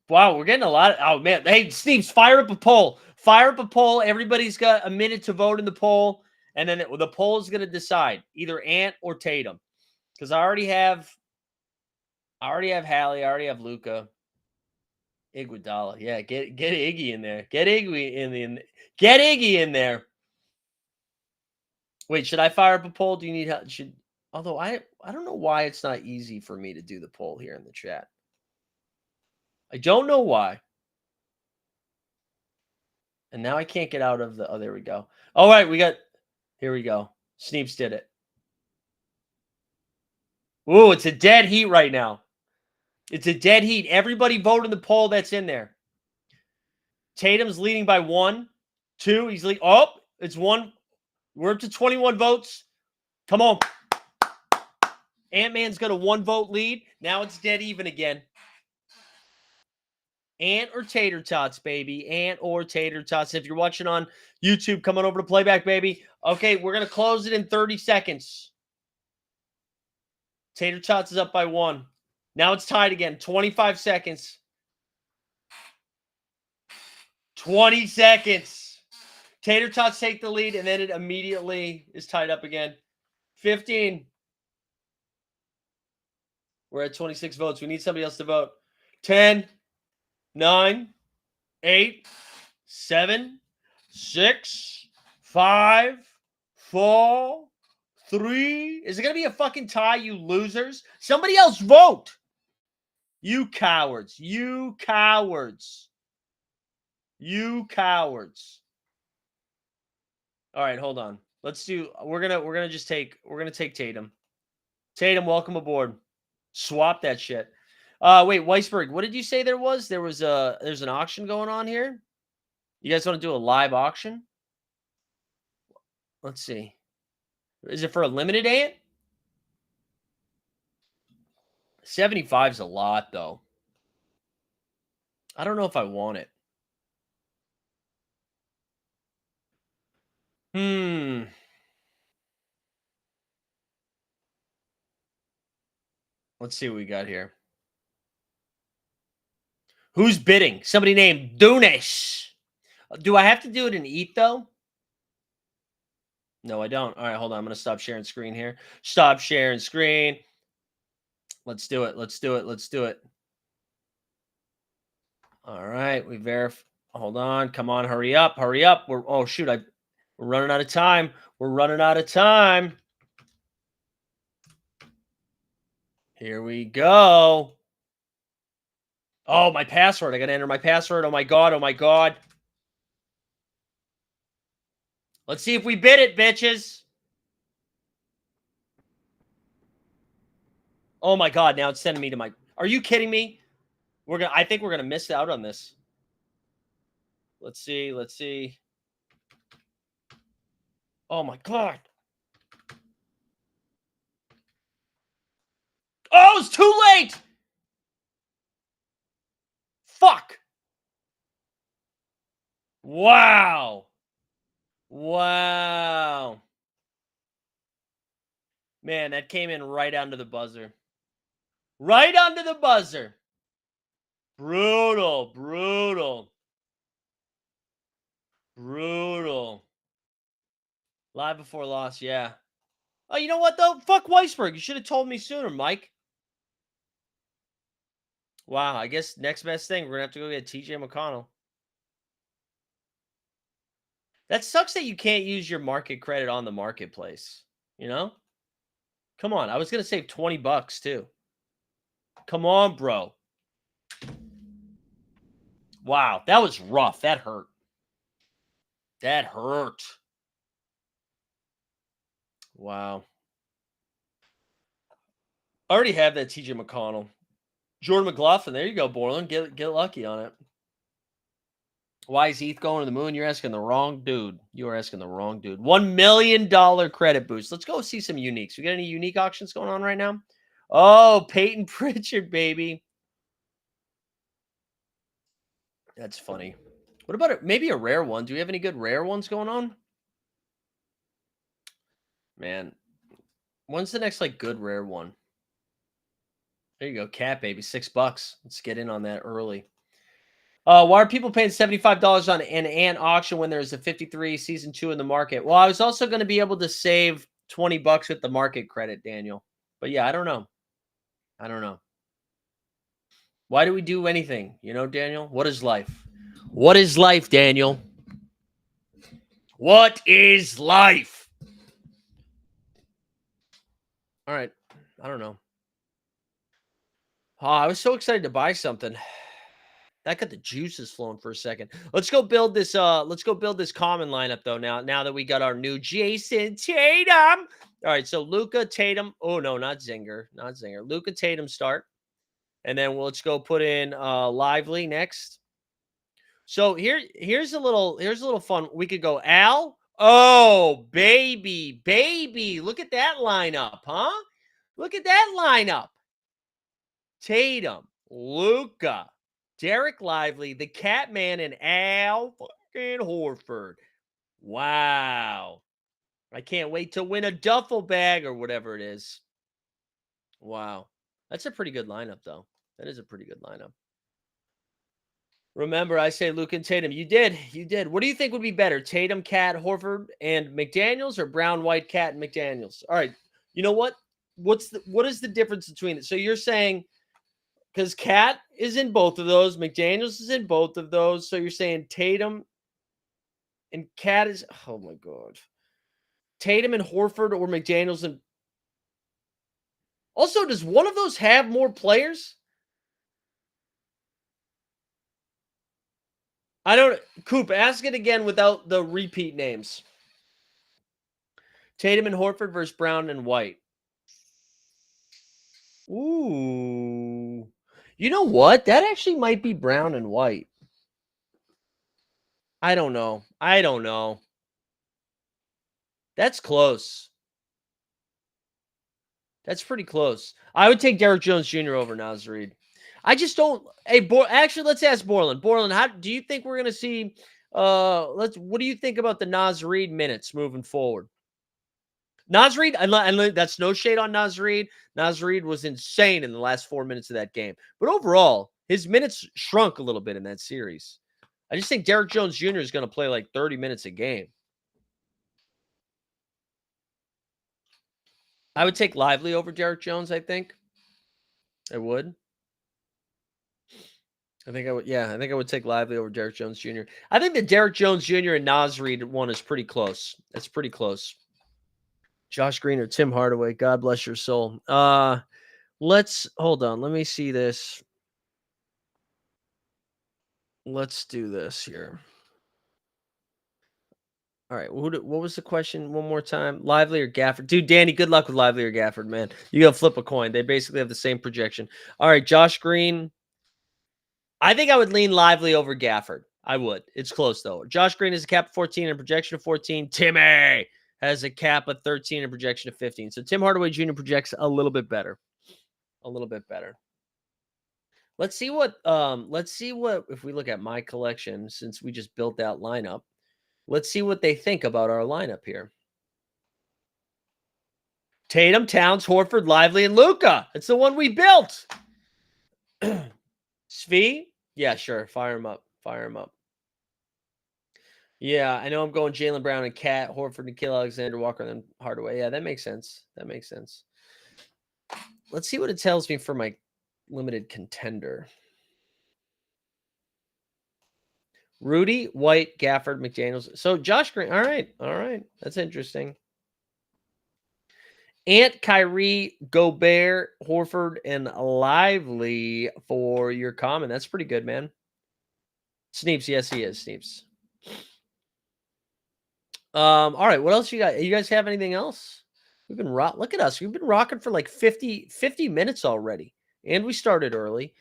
we're getting a lot. Oh man, hey Steve's fire up a poll. Everybody's got a minute to vote in the poll, and then the poll is going to decide either Ant or Tatum. Because I already have Hallie. I already have Luka. Iguodala, yeah, get Iggy in there. Get Iggy in there. Wait, should I fire up a poll? Do you need help? Although I don't know why it's not easy for me to do the poll here in the chat. I don't know why. And now I can't get out of the. Oh, there we go. All right, here we go. Sneeps did it. Ooh, it's a dead heat right now. It's a dead heat. Everybody vote in the poll that's in there. Tatum's leading by 1, 2. He's leading. Oh, it's 1. We're up to 21 votes. Come on. Ant-Man's got a 1-vote lead. Now it's dead even again. Ant or tater tots, baby. Ant or tater tots. If you're watching on YouTube, come on over to Playback, baby. Okay, we're going to close it in 30 seconds. Tater tots is up by 1. Now it's tied again. 25 seconds. 20 seconds. Tater tots take the lead, and then it immediately is tied up again. 15. We're at 26 votes. We need somebody else to vote. 10, 9, 8, 7, 6, 5, 4, 3. Is it going to be a fucking tie, you losers? Somebody else vote. You cowards. You cowards. You cowards. All right, hold on. Let's do we're gonna take Tatum. Tatum, welcome aboard. Swap that shit. Wait, Weisberg, what did you say there was? There's an auction going on here. You guys want to do a live auction? Let's see. Is it for a limited ant? 75 is a lot, though. I don't know if I want it. Let's see what we got here. Who's bidding? Somebody named Dunesh. Do I have to do it in ETH, though? No, I don't. All right, hold on. I'm going to stop sharing screen here. Stop sharing screen. Let's do it. Let's do it. Let's do it. All right, we verify. Hold on. Come on, hurry up. Hurry up. Oh shoot, we're running out of time. We're running out of time. Here we go. Oh, my password. I got to enter my password. Oh my god. Oh my god. Let's see if we bid it, bitches. Oh my god, now it's sending me to my. Are you kidding me? I think we're going to miss out on this. Let's see. Let's see. Oh my god. Oh, it's too late. Fuck. Wow. Wow. Man, that came in right under the buzzer. Right under the buzzer. Brutal. Brutal. Brutal. Live before loss, yeah. Oh, you know what, though? Fuck Weisberg. You should have told me sooner, Mike. Wow, I guess next best thing, we're going to have to go get TJ McConnell. That sucks that you can't use your market credit on the marketplace. You know? Come on. I was going to save $20 too. Come on, bro. Wow, that was rough. That hurt. That hurt. Wow. I already have that TJ McConnell. Jordan McLaughlin. There you go, Borland. Get lucky on it. Why is ETH going to the moon? You're asking the wrong dude. You are asking the wrong dude. $1 million credit boost. Let's go see some uniques. We got any unique auctions going on right now? Oh, Peyton Pritchard, baby. That's funny. What about maybe a rare one? Do we have any good rare ones going on? Man, when's the next like good rare one? There you go, Cat baby, $6. Let's get in on that early. Why are people paying $75 on an ant auction when there's a 53 season 2 in the market? Well, I was also going to be able to save $20 with the market credit, Daniel. But yeah, I don't know. I don't know. Why do we do anything? You know, Daniel, what is life? What is life, Daniel? What is life? All right. I don't know. Oh, I was so excited to buy something. That got the juices flowing for a second. Let's go build this common lineup though. Now that we got our new Jason Tatum. All right, so Luka Tatum. Oh no, not Zinger. Not Zinger. Luka Tatum start. And then let's go put in Lively next. So here's a little fun. We could go Al. Oh, baby. Look at that lineup, huh? Look at that lineup. Tatum, Luka, Derek Lively, the Catman, and Al fucking Horford. Wow. I can't wait to win a duffel bag or whatever it is. Wow. That's a pretty good lineup, though. That is a pretty good lineup. Remember, I say Luke and Tatum. You did. What do you think would be better? Tatum, Cat, Horford, and McDaniels, or Brown, White, Cat, and McDaniels? All right. You know what? what is the difference between it? So you're saying because Cat is in both of those, McDaniels is in both of those. So you're saying Tatum and Cat is oh my god. Tatum and Horford or McDaniels and also does one of those have more players? I don't Coop, ask it again without the repeat names. Tatum and Horford versus Brown and White. Ooh. You know what? That actually might be Brown and White. I don't know. That's close. That's pretty close. I would take Derrick Jones Jr. over Naz Reid. I just don't. Hey, actually, let's ask Borland. Borland, how do you think we're going to see? What do you think about the Naz Reid minutes moving forward? Naz Reid, and that's no shade on Naz Reid. Naz Reid was insane in the last 4 minutes of that game. But overall, his minutes shrunk a little bit in that series. I just think Derrick Jones Jr. is going to play like 30 minutes a game. I would take Lively over Derrick Jones, I think. I would. I think I would. Yeah, I think I would take Lively over Derrick Jones Jr. I think the Derrick Jones Jr. and Naz Reid one is pretty close. That's pretty close. Josh Green or Tim Hardaway. God bless your soul. Let's hold on. Let me see this. Let's do this here. All right. What was the question one more time? Lively or Gafford? Dude, Danny, good luck with Lively or Gafford, man. You got to flip a coin. They basically have the same projection. All right. Josh Green. I think I would lean Lively over Gafford. I would. It's close, though. Josh Green has a cap of 14 and a projection of 14. Timmy has a cap of 13 and a projection of 15. So Tim Hardaway Jr. projects a little bit better. A little bit better. Let's see what if we look at my collection, since we just built that lineup. Let's see what they think about our lineup here. Tatum, Towns, Horford, Lively, and Luka. It's the one we built. Svi? Yeah, sure. Fire him up. Yeah, I know I'm going Jaylen Brown and Cat, Horford, and Kill Alexander Walker, and then Hardaway. Yeah, that makes sense. Let's see what it tells me for my limited contender. Rudy, White, Gafford, McDaniels. So Josh Green. All right. That's interesting. Ant, Kyrie, Gobert, Horford, and Lively for your comment. That's pretty good, man. Sneeps, yes, he is. Sneeps. All right. What else you got? You guys have anything else? We've been look at us. We've been rocking for like 50 minutes already. And we started early.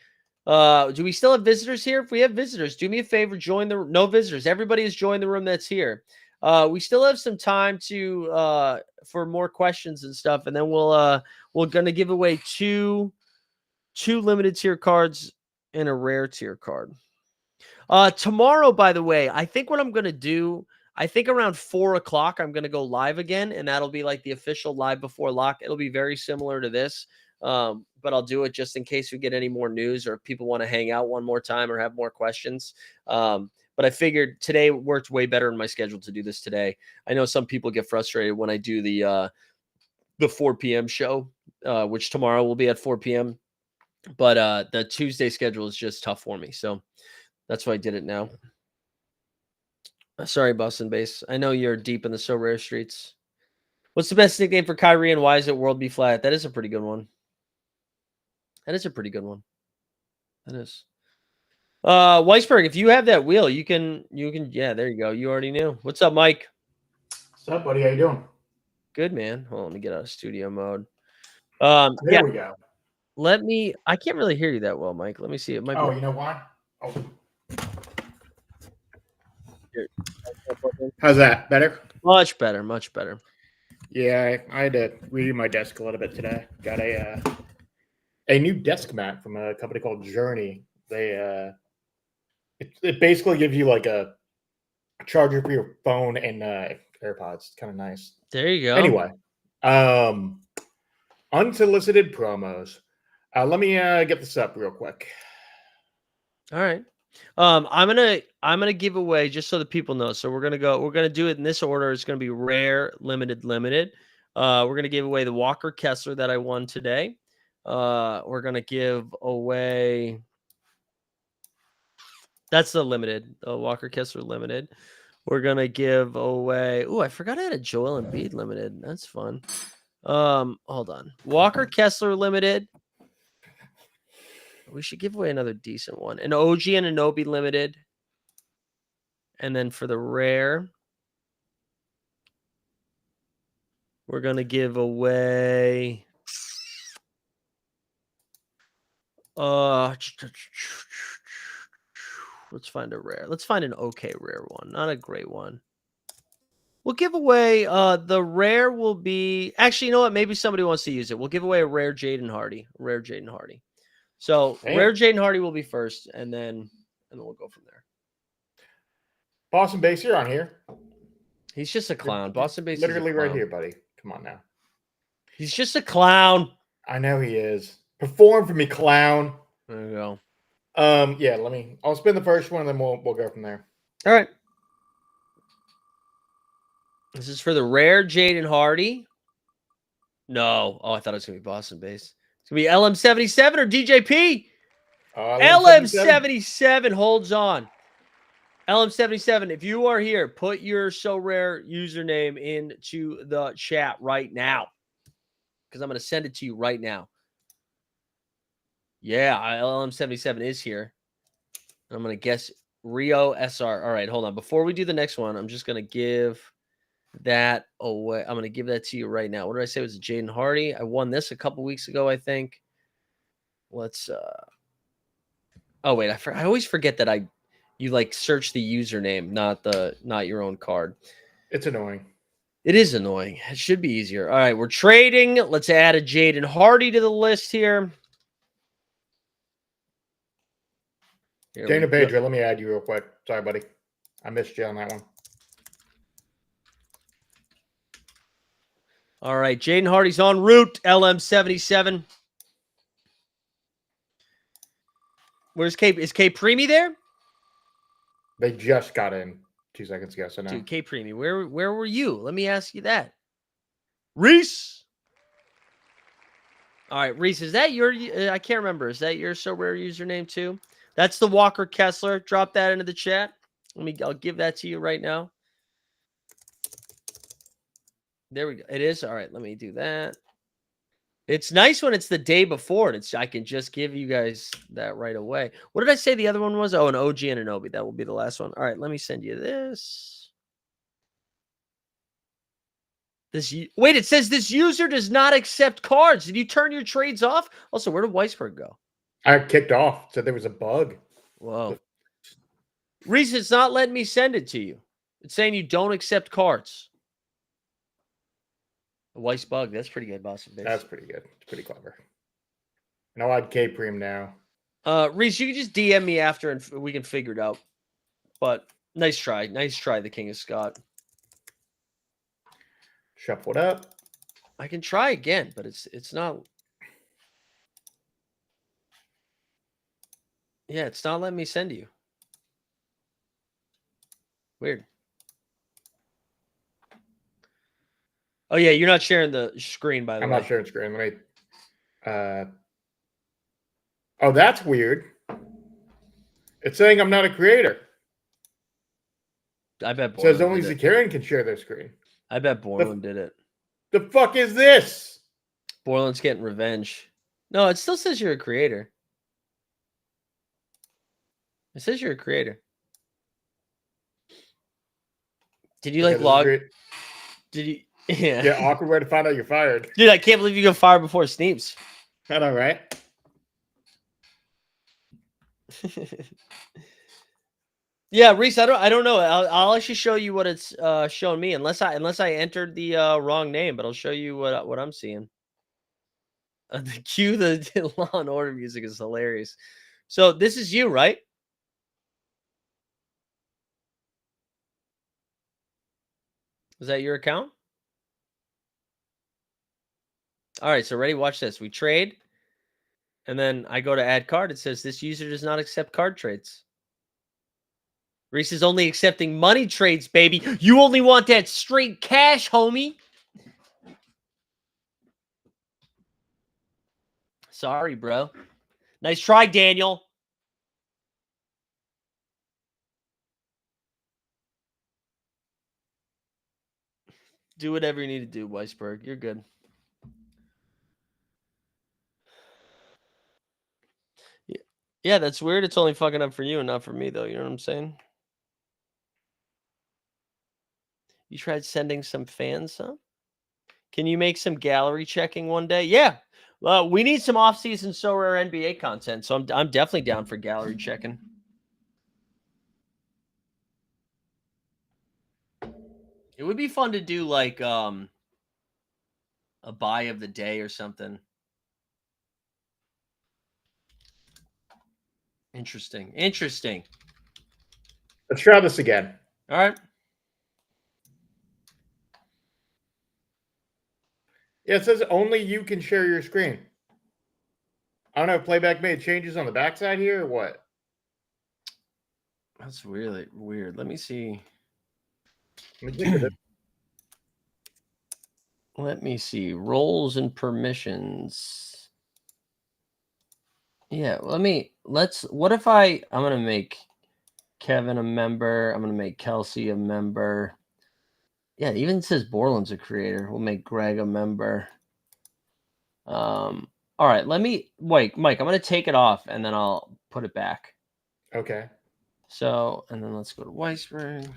Do we still have visitors here? If we have visitors, do me a favor, join the no visitors. Everybody has joined the room that's here. We still have some time to for more questions and stuff, and then we're gonna give away two limited tier cards and a rare tier card. Tomorrow, by the way, I think what I'm gonna do, I think around 4:00 I'm gonna go live again, and that'll be like the official live before lock. It'll be very similar to this. But I'll do it just in case we get any more news or if people want to hang out one more time or have more questions. But I figured today worked way better in my schedule to do this today. I know some people get frustrated when I do the 4 p.m. show, which tomorrow will be at 4 p.m. But the Tuesday schedule is just tough for me. So that's why I did it now. Sorry, Boston Base. I know you're deep in the Sorare streets. What's the best nickname for Kyrie and why is it World B Flat? That is a pretty good one. That is. Weisberg, if you have that wheel, you can, yeah, there you go. You already knew. What's up, Mike? What's up, buddy? How you doing? Good, man. Hold on, let me get out of studio mode. There we go. I can't really hear you that well, Mike. Let me see. It might be. You know why? Oh. How's that? Better? Much better. Yeah, I had to redo my desk a little bit today. Got a new desk mat from a company called Journey. They it basically gives you like a charger for your phone and AirPods. It's kind of nice. There you go. Anyway, unsolicited promos. Let me get this up real quick. All right. I'm gonna give away just so the people know. So we're gonna do it in this order. It's gonna be rare, limited. We're going to give away the Walker Kessler that I won today. We're going to give away... That's the limited. The Walker Kessler limited. We're going to give away... Ooh, I forgot I had a Joel Embiid limited. That's fun. Hold on. Walker Kessler limited. We should give away another decent one. An OG and an Obi limited. And then for the rare... We're going to give away... let's find a rare. Let's find an okay rare one, not a great one. We'll give away the rare will be actually, you know what? Maybe somebody wants to use it. We'll give away a rare Jaden Hardy. Rare Jaden Hardy. So rare Jaden Hardy will be first, and then we'll go from there. Boston Base, you're on here. He's just a clown. Boston Base, literally right here, buddy. Come on now. He's just a clown. I know he is. Perform for me, clown. There you go. Yeah, I'll spin the first one, and then we'll go from there. All right. This is for the rare Jaden Hardy. No. Oh, I thought it was going to be Boston Base. It's going to be LM77 or DJP. LM77 holds on. LM77, if you are here, put your So Rare username into the chat right now, because I'm going to send it to you right now. Yeah, LM77 is here. I'm going to guess Rio SR. All right, hold on. Before we do the next one, I'm just going to give that away. I'm going to give that to you right now. What did I say? It was Jaden Hardy. I won this a couple weeks ago, I think. Let's oh wait, I always forget that you like search the username, not your own card. It's annoying. It is annoying. It should be easier. All right, we're trading. Let's add a Jaden Hardy to the list here. Dana Pedro, let me add you real quick. Sorry, buddy. I missed you on that one. All right, Jaden Hardy's en route. LM77. Where's K? Is K Preemy there? They just got in 2 seconds ago. So now, dude, K Preemy, where were you? Let me ask you that. Reese. All right, Reese, is that your? I can't remember. Is that your So Rare username too? That's the Walker Kessler. Drop that into the chat. I'll give that to you right now. There we go. It is. All right, let me do that. It's nice when it's the day before and I can just give you guys that right away. What did I say the other one was? Oh, an OG and an Obi. That will be the last one. All right, let me send you this. Wait, it says this user does not accept cards. Did you turn your trades off? Also, where did Weisberg go? I kicked off. Said there was a bug. Whoa. Reese, it's not letting me send it to you. It's saying you don't accept cards. A Weiss bug. That's pretty good, Boston Base. That's pretty good. It's pretty clever. And I'll add K-Preem now. Reese, you can just DM me after and we can figure it out. But nice try. Nice try, the King of Scott. Shuffle it up. I can try again, but it's not. Yeah, it's not letting me send you. Weird. Oh yeah, you're not sharing the screen, by the way. I'm not sharing screen. Let me. Oh, that's weird. It's saying I'm not a creator. I bet. It says only Zakarian can share their screen. I bet Borland did it. The fuck is this? Borland's getting revenge. No, it still says you're a creator. It says you're a creator. Did you like log? Did you? Yeah. Yeah, awkward way to find out you're fired. Dude, I can't believe you got fired before Sneeps. I know, right? Yeah, Reese, I don't know. I'll actually show you what it's showing me, unless I entered the wrong name, but I'll show you what I'm seeing. The cue the Law and Order music is hilarious. So this is you, right? Is that your account? All right, so ready? Watch this. We trade, and then I go to add card. It says this user does not accept card trades. Reese is only accepting money trades, baby. You only want that straight cash, homie. Sorry, bro. Nice try, Daniel. Do whatever you need to do, Weisberg. You're good. Yeah, that's weird. It's only fucking up for you and not for me, though. You know what I'm saying? You tried sending some fans some? Can you make some gallery checking one day? Yeah. Well, we need some off-season Sorare NBA content, so I'm definitely down for gallery checking. It would be fun to do like a buy of the day or something. Interesting. Interesting. Let's try this again. All right. Yeah, it says only you can share your screen. I don't know if playback made changes on the backside here or what. That's really weird. Let me see. Let me think of it. Let me see. Roles and permissions. Yeah, what if I'm going to make Kevin a member. I'm going to make Kelsey a member. Yeah, it even says Borland's a creator. We'll make Greg a member. All right, wait, Mike, I'm going to take it off and then I'll put it back. Okay. So, and then let's go to Weisberg.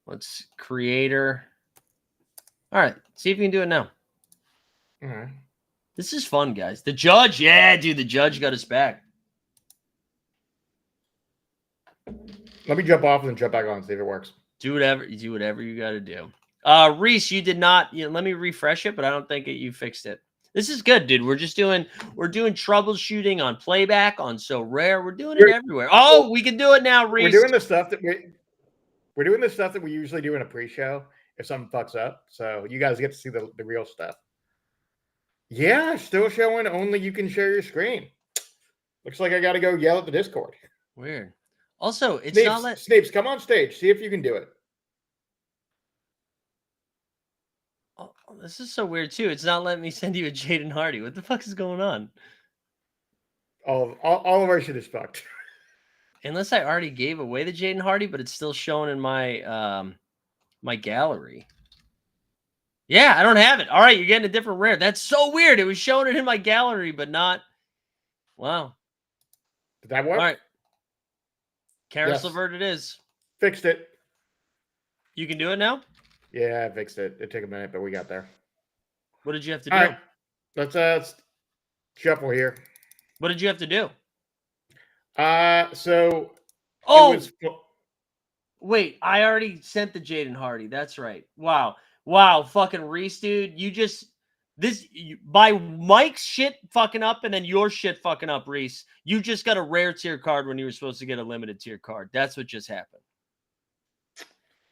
Let's creator. All right, see if you can do it now. All right. This is fun, guys. The judge, yeah, dude, the judge got us back. Let me jump off and then jump back on and see if it works. Do whatever you got to do. Reese, you did not. Let me refresh it, but I don't think you fixed it. This is good, dude. We're doing troubleshooting on playback, on Sorare. We're doing it everywhere. Oh, we can do it now, Reese. We're doing the stuff that we usually do in a pre-show if something fucks up. So you guys get to see the real stuff. Yeah, still showing only you can share your screen. Looks like I got to go yell at the Discord. Weird. Also, it's Snapes, come on stage. See if you can do it. Oh, this is so weird too. It's not letting me send you a Jaden Hardy. What the fuck is going on? All of our shit is fucked. Unless I already gave away the Jaden Hardy, but it's still showing in my my gallery. Yeah, I don't have it. All right, you're getting a different rare. That's so weird. It was showing it in my gallery, but not. Wow. Did that work? All right. Karis Yes. LeVert it is. Fixed it. You can do it now? Yeah, I fixed it. It took a minute, but we got there. What did you have to do? All right. Let's shuffle here. What did you have to do? So wait, I already sent the Jaden Hardy. That's right. Wow, fucking Reese, dude. By Mike's shit fucking up and then your shit fucking up, Reese. You just got a rare tier card when you were supposed to get a limited tier card. That's what just happened.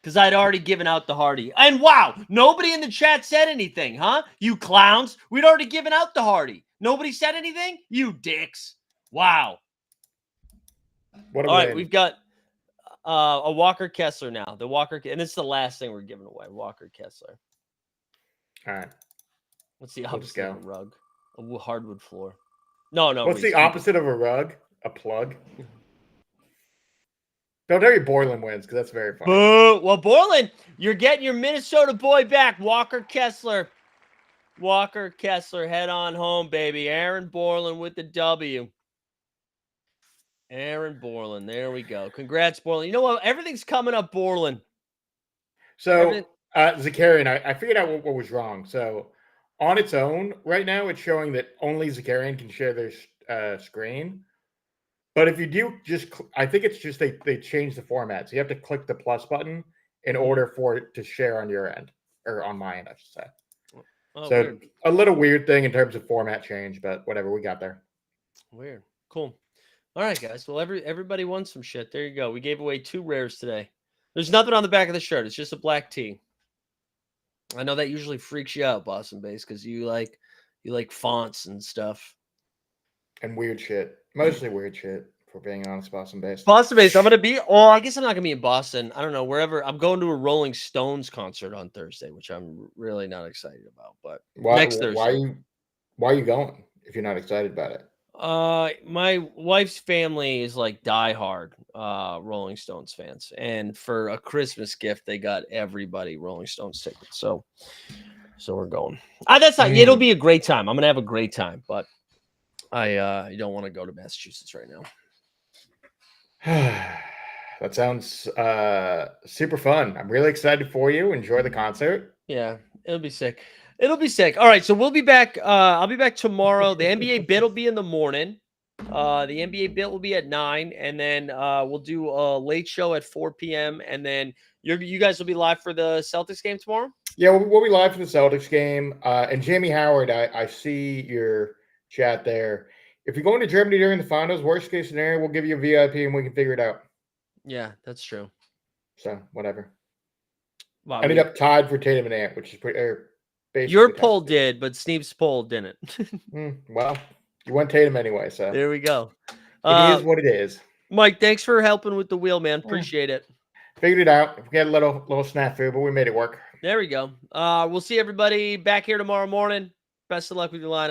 Because I'd already given out the Hardy. And wow, nobody in the chat said anything, huh? You clowns. We'd already given out the Hardy. Nobody said anything? You dicks. Wow. All right, we've got a Walker Kessler now. The Walker, and it's the last thing we're giving away. Walker Kessler. All right. What's the opposite of a rug? A hardwood floor. No. What's the opposite of a rug? A plug. Don't tell me Borland wins because that's very funny. Boo! Well, Borland, you're getting your Minnesota boy back. Walker Kessler. Walker Kessler, head on home, baby. Aaron Borland with the W. Aaron Borland. There we go. Congrats, Borland. You know what? Everything's coming up, Borland. So, Zakarian, I figured out what was wrong. So, on its own, right now, it's showing that only Zakarian can share their screen. But if you do I think it's just they changed the format. So you have to click the plus button in order for it to share on your end, or on my end, I should say. So weird. A little weird thing in terms of format change, but whatever, we got there. Weird. Cool. All right, guys. Well, everybody won some shit. There you go. We gave away 2 rares today. There's nothing on the back of the shirt. It's just a black tee. I know that usually freaks you out, Boston Base, because you like fonts and stuff. And weird shit. Mostly weird shit, for being honest, Boston Base. Boston Base, I'm going to be... Oh, I guess I'm not going to be in Boston. I don't know, wherever. I'm going to a Rolling Stones concert on Thursday, which I'm really not excited about. But next Thursday. Why are you going if you're not excited about it? My wife's family is like diehard Rolling Stones fans, and for a Christmas gift, they got everybody Rolling Stones tickets. So we're going. That's not. It'll be a great time. I'm gonna have a great time, but I don't want to go to Massachusetts right now. That sounds super fun. I'm really excited for you. Enjoy the concert. Yeah, it'll be sick. It'll be sick. All right, so we'll be back. I'll be back tomorrow. The NBA bit will be in the morning. The NBA bit will be at 9, and then we'll do a late show at 4 p.m. And then you guys will be live for the Celtics game tomorrow. Yeah, we'll be live for the Celtics game. And Jamie Howard, I see your chat there. If you're going to Germany during the finals, worst case scenario, we'll give you a VIP and we can figure it out. Yeah, that's true. So whatever. Wow, Ended up tied for Tatum and Ant, which is pretty. Your poll did, but Sneev's poll didn't. Well, you went Tatum anyway, so there we go. It is what it is. Mike, thanks for helping with the wheel, man. Appreciate it. Figured it out. We had a little snafu, but we made it work. There we go. We'll see everybody back here tomorrow morning. Best of luck with your lineup.